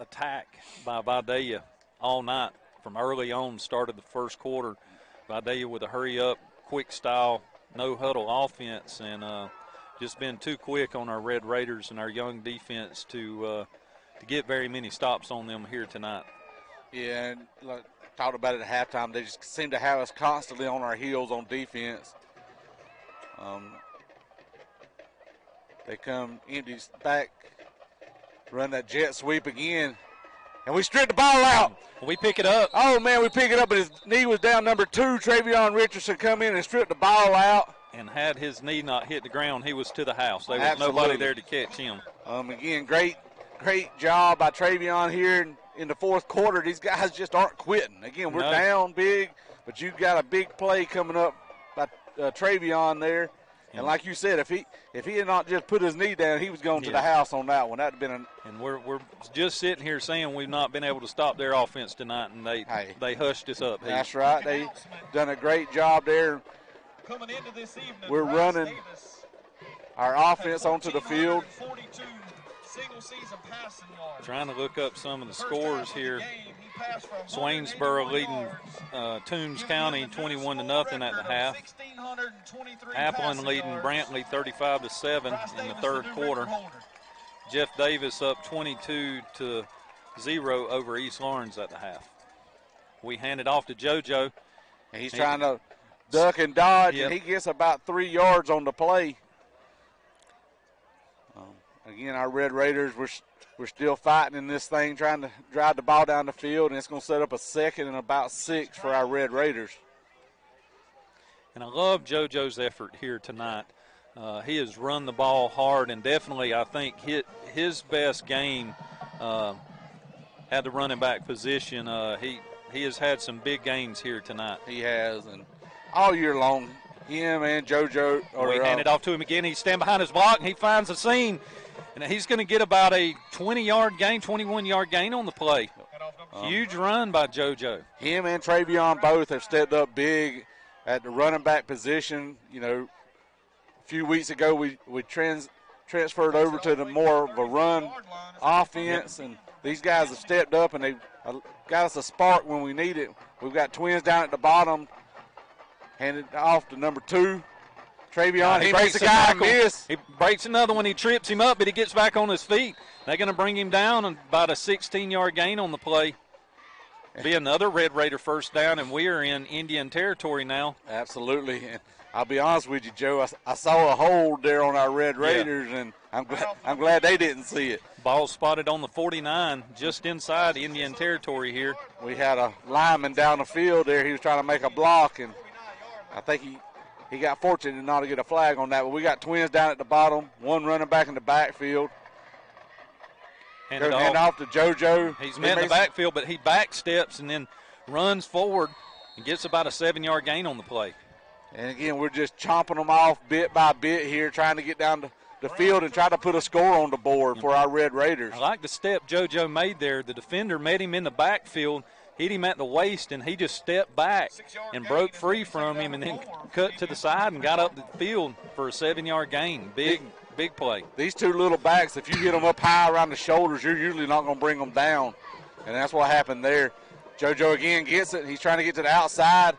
Attack by Vidalia all night from early on. Started the first quarter. Vidalia with a hurry-up, quick style, no-huddle offense, and just been too quick on our Red Raiders and our young defense to get very many stops on them here tonight. Yeah, and like talked about it at halftime, they just seem to have us constantly on our heels on defense. They come empty back, run that jet sweep again, and we strip the ball out. We pick it up. Oh, man, we pick it up, but his knee was down. Number 2, Travion Richardson, come in and strip the ball out. And had his knee not hit the ground, he was to the house. There was nobody there to catch him. Again, great job by Travion here in the fourth quarter. These guys just aren't quitting. Again, we're down big, but you've got a big play coming up by Travion there. And like you said, if he had not just put his knee down, he was going to the house on that one. That'd have been And we're just sitting here saying we've not been able to stop their offense tonight, and they hushed us up. That's right. They done a great job there. Coming into this evening, we're running. Davis our offense onto the field. Trying to look up some of the scores here. Swainsboro leading Toombs County 21-0 at the half. Appleton leading Brantley 35-7 in the third quarter. Jeff Davis up 22-0 over East Lawrence at the half. We hand it off to JoJo. And he's trying to duck and dodge, and he gets about 3 yards on the play. Again, our Red Raiders, we're still fighting in this thing, trying to drive the ball down the field, and it's going to set up a 2nd and about 6 for our Red Raiders. And I love JoJo's effort here tonight. He has run the ball hard, and definitely I think hit his best game at the running back position. He has had some big games here tonight. He has, and all year long, him and JoJo. We hand it off to him again. He's standing behind his block, and he finds the seam. And he's going to get about a 20-yard gain, 21-yard gain on the play. Huge run by JoJo. Him and Travion both have stepped up big at the running back position. You know, a few weeks ago we transferred over to the more of a run offense, and these guys have stepped up and they've got us a spark when we need it. We've got twins down at the bottom. Handed off to number 2. Travion, he makes a guy miss. He breaks another one. He trips him up, but he gets back on his feet. They're going to bring him down and about a 16-yard gain on the play. Be another Red Raider first down, and we are in Indian territory now. Absolutely. And I'll be honest with you, Joe, I saw a hold there on our Red Raiders, and I'm glad they didn't see it. Ball spotted on the 49, just inside Indian territory here. We had a lineman down the field there. He was trying to make a block, and I think he got fortunate not to get a flag on that. But we got twins down at the bottom, one running back in the backfield. Hand off to JoJo. He's met in the backfield, but he back steps and then runs forward and gets about a 7-yard gain on the play. And again, we're just chomping them off bit by bit here, trying to get down the field and try to put a score on the board for our Red Raiders. I like the step JoJo made there. The defender met him in the backfield, hit him at the waist, and he just stepped back and broke free from him and then cut to the side and got up the field for a 7-yard gain. Big play. These two little backs, if you hit them up high around the shoulders, you're usually not going to bring them down. And that's what happened there. JoJo again gets it. He's trying to get to the outside.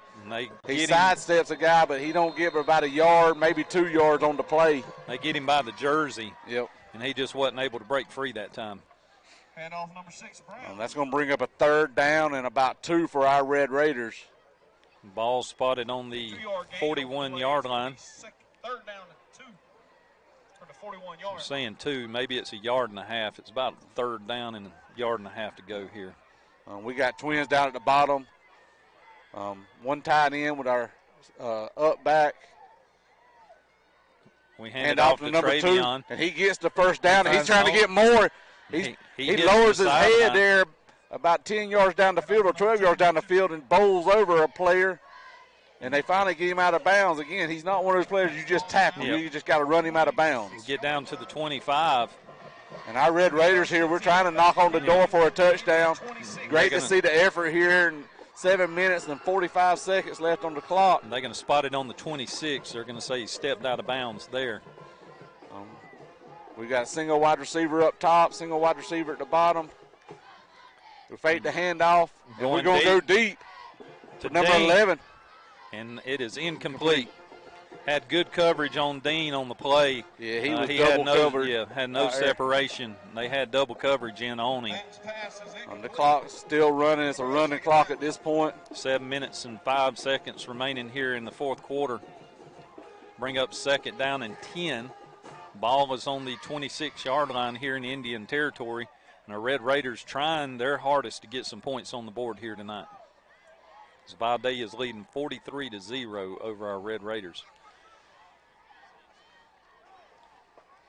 He sidesteps a guy, but he don't get about a yard, maybe 2 yards on the play. They get him by the jersey. Yep. And he just wasn't able to break free that time. Hand off number 6, Brown. And that's going to bring up a 3rd down and about 2 for our Red Raiders. Ball spotted on the 41-yard line. 3rd down to 2 for the 41-yard. I'm saying 2, maybe it's a yard and a half. It's about 3rd down and a yard and a half to go here. We got twins down at the bottom. One tight end with our up back. We hand off to number Travion. 2, and he gets the first down, and he's trying to get more. He lowers his head there about 10 yards down the field or 12 yards down the field and bowls over a player, and they finally get him out of bounds. Again, he's not one of those players you just tackle. Yep. You just got to run him out of bounds. Get down to the 25. And our Red Raiders here, we're trying to knock on the door for a touchdown. Great to see the effort here. And 7 minutes and 45 seconds left on the clock. And they're going to spot it on the 26. They're going to say he stepped out of bounds there. We got a single wide receiver up top, single wide receiver at the bottom. We fake the handoff, and we're going to go deep to number 11. And it is incomplete. Had good coverage on Dean on the play. Yeah, he was double covered. Yeah, had no separation. They had double coverage in on him. The clock's still running. It's a running clock at this point. 7 minutes and 5 seconds remaining here in the fourth quarter. Bring up 2nd down and 10. Ball is on the 26-yard line here in Indian territory. And the Red Raiders trying their hardest to get some points on the board here tonight. Vidalia is leading 43-0 over our Red Raiders.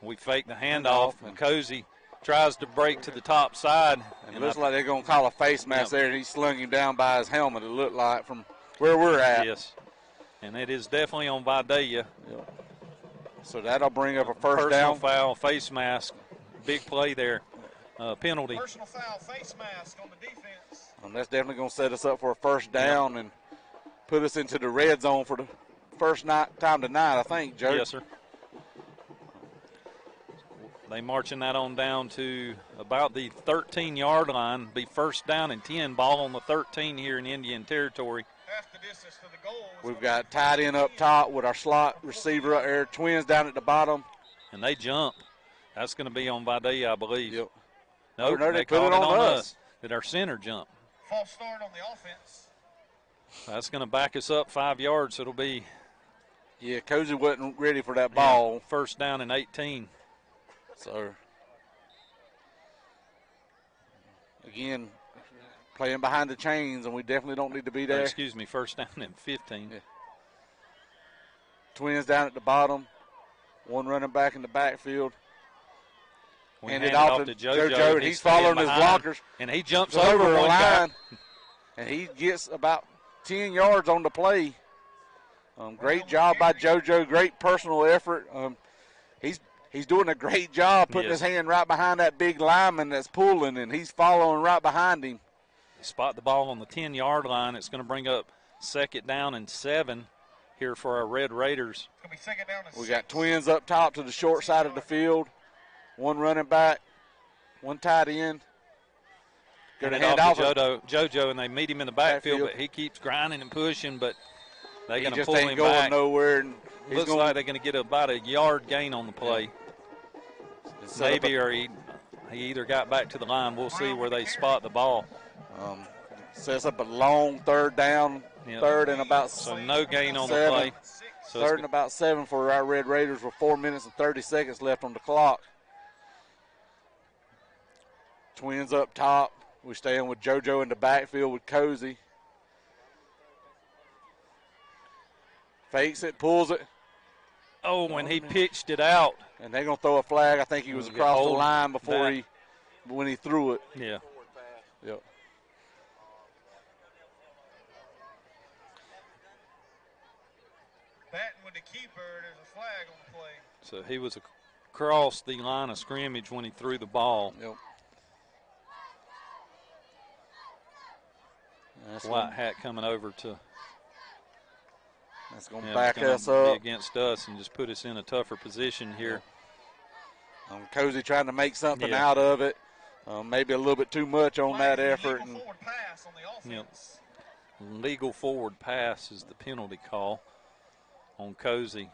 We fake the handoff, and Cozy tries to break to the top side. And it looks like they're going to call a face mask there, and he slung him down by his helmet, it looked like, from where we're at. Yes, and it is definitely on Vidalia. Yep. So that'll bring up a first down. Personal foul, face mask, big play there, penalty. Personal foul, face mask on the defense. And that's definitely going to set us up for a first down and put us into the red zone for the first time tonight, I think, Joe. Yes, sir. They marching that on down to about the 13-yard line. Be first down and 10. Ball on the 13 here in Indian territory. Half the distance to the goal. We've got tight end up top with our slot receiver up there. Twins down at the bottom. And they jump. That's going to be on Vidalia, I believe. Yep. No, no, they put it called on us. Did our center jump? False start on the offense. That's going to back us up 5 yards. So it'll be. Yeah, Cozy wasn't ready for that ball. Yeah, first down and 18. So, again, playing behind the chains, and we definitely don't need to be there. Excuse me, first down and 15. Yeah. Twins down at the bottom. One running back in the backfield. Hand it off to JoJo, and he's following his blockers. And he jumps over the one line, guy. and he gets about 10 yards on the play. Great job by JoJo. Great personal effort. He's doing a great job putting his hand right behind that big lineman that's pulling, and he's following right behind him. Spot the ball on the 10-yard line. It's going to bring up second down and 7 here for our Red Raiders. It's going to be second down and 6. We got Twins up top to the short side of the field. One running back, one tight end. Going to hand off to JoJo, and they meet him in the backfield, but he keeps grinding and pushing, but they're going to pull him back. He just ain't going nowhere. And looks like they're going to get about a yard gain on the play. Maybe, or he either got back to the line. We'll see where they spot the ball. Sets up a long third down, third and about so no gain on 7. the play. So third and about 7 for our Red Raiders with 4 minutes and 30 seconds left on the clock. Twins up top. We staying with JoJo in the backfield with Cozy. Fakes it, pulls it. Oh, when he pitched it out. And they're going to throw a flag. I think he was across the line before when he threw it. Yeah. Yep. Batting with the keeper, there's a flag on the play. So he was across the line of scrimmage when he threw the ball. Yep. White hat coming over to. That's going to back us up. Against us and just put us in a tougher position here. Cozy trying to make something out of it. Maybe a little bit too much on that effort. Legal forward pass on the offense. Legal forward pass is the penalty call on Cozy.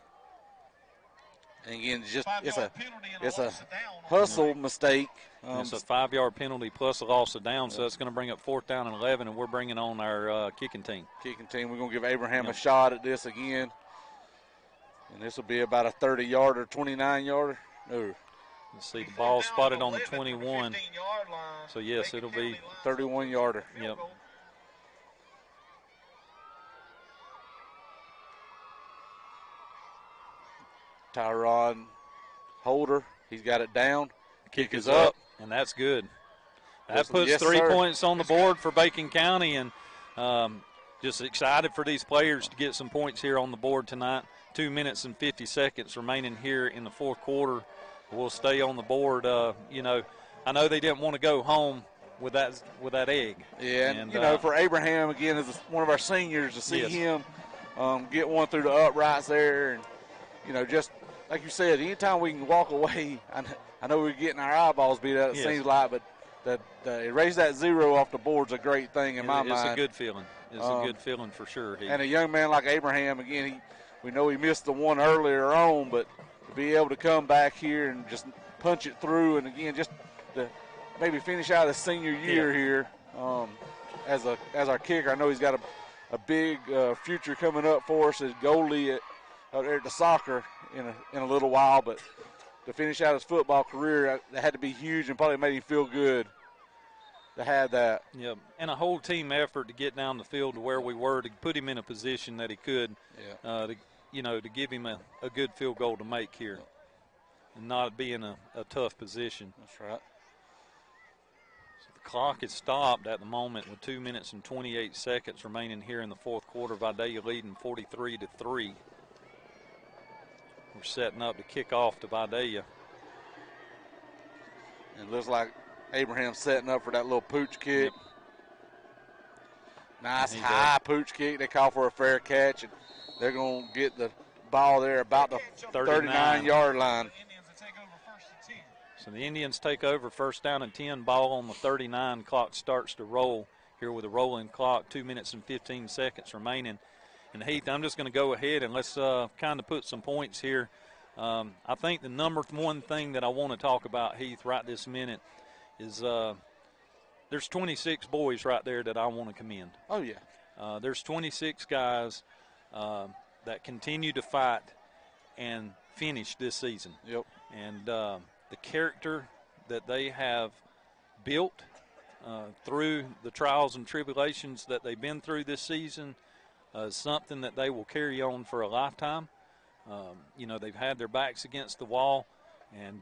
And again, it's a hustle mistake. It's a 5-yard penalty plus a loss of down, so that's going to bring up 4th down and 11, and we're bringing on our kicking team. We're going to give Abraham a shot at this again. And this will be about a 30-yarder, 29-yarder. No. Let's see, the ball spotted on the 21. So, yes, it'll be 31-yarder. Yep. Tyron Holder, he's got it down. Kick is up, and that's good. That puts 3 points on the board for Bacon County, and just excited for these players to get some points here on the board tonight. 2 minutes and 50 seconds remaining here in the fourth quarter. We'll stay on the board. I know they didn't want to go home with that egg. Yeah, and for Abraham, again, as one of our seniors, to see him get one through the uprights there, and, just like you said, anytime we can walk away, I know we're getting our eyeballs beat out, it seems like, but erase that 0 off the board's a great thing in my mind. It's a good feeling. It's a good feeling for sure. And a young man like Abraham, again, we know he missed the one earlier on, but to be able to come back here and just punch it through, and again, just to maybe finish out his senior year here as our kicker. I know he's got a big future coming up for us as goalie out there at the soccer in a little while, but to finish out his football career, that had to be huge and probably made him feel good to have that. Yeah, and a whole team effort to get down the field to where we were to put him in a position that he could, to give him a good field goal to make here and not be in a tough position. That's right. So the clock is stopped at the moment with 2 minutes and 28 seconds remaining here in the fourth quarter. Vidalia leading 43-3. We're setting up to kick off to Vidalia. It looks like Abraham's setting up for that little pooch kick. Yep. Nice high pooch kick. They call for a fair catch, and they're going to get the ball there about the 39-yard line. So the Indians take over, first down and 10, ball on the 39. Clock starts to roll here with a rolling clock, 2 minutes and 15 seconds remaining. And Heath, I'm just going to go ahead and let's kind of put some points here. I think the number one thing that I want to talk about, Heath, right this minute is there's 26 boys right there that I want to commend. Oh, yeah. There's 26 guys that continue to fight and finish this season. Yep. And the character that they have built through the trials and tribulations that they've been through this season is something that they will carry on for a lifetime. You know, they've had their backs against the wall, and,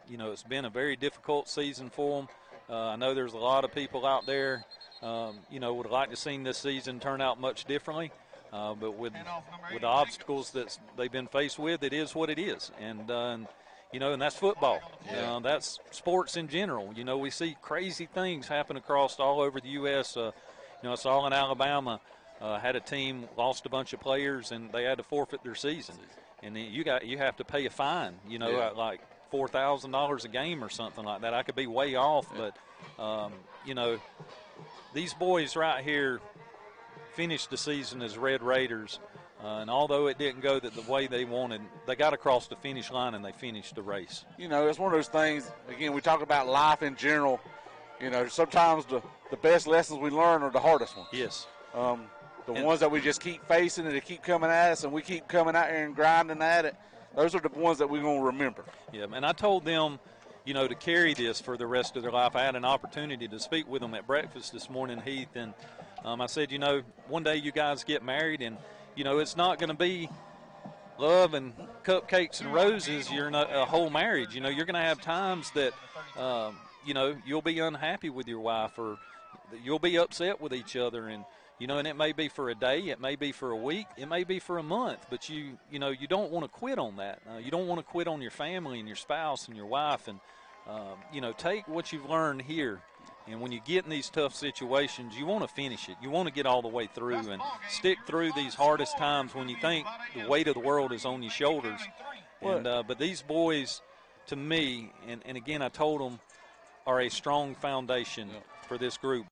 you know, it's been a very difficult season for them. I know there's a lot of people out there, you know, would like to see this season turn out much differently. But with the obstacles that they've been faced with, it is what it is. And you know, and that's football. Yeah. That's sports in general. You know, we see crazy things happen across all over the U.S. You know, I saw in Alabama had a team lost a bunch of players and they had to forfeit their season. And then you have to pay a fine, you know, at like $4,000 a game or something like that. I could be way off, but, you know, these boys right here finished the season as Red Raiders. And although it didn't go the way they wanted, they got across the finish line and they finished the race. You know, it's one of those things, again, we talk about life in general. You know, sometimes the best lessons we learn are the hardest ones. Yes. The ones that we just keep facing and they keep coming at us and we keep coming out here and grinding at it, those are the ones that we're going to remember. Yeah, and I told them, you know, to carry this for the rest of their life. I had an opportunity to speak with them at breakfast this morning, Heath, and I said, you know, one day you guys get married and, you know, it's not going to be love and cupcakes and roses. You're not a whole marriage. You know, you're going to have times that, you know, you'll be unhappy with your wife or you'll be upset with each other. And, you know, and it may be for a day, it may be for a week, it may be for a month. But, you know, you don't want to quit on that. You don't want to quit on your family and your spouse and your wife. And, you know, take what you've learned here. And when you get in these tough situations, you want to finish it. You want to get all the way through and stick through these hardest times when you think the weight of the world is on your shoulders. And but these boys, to me, and again, I told them, are a strong foundation for this group.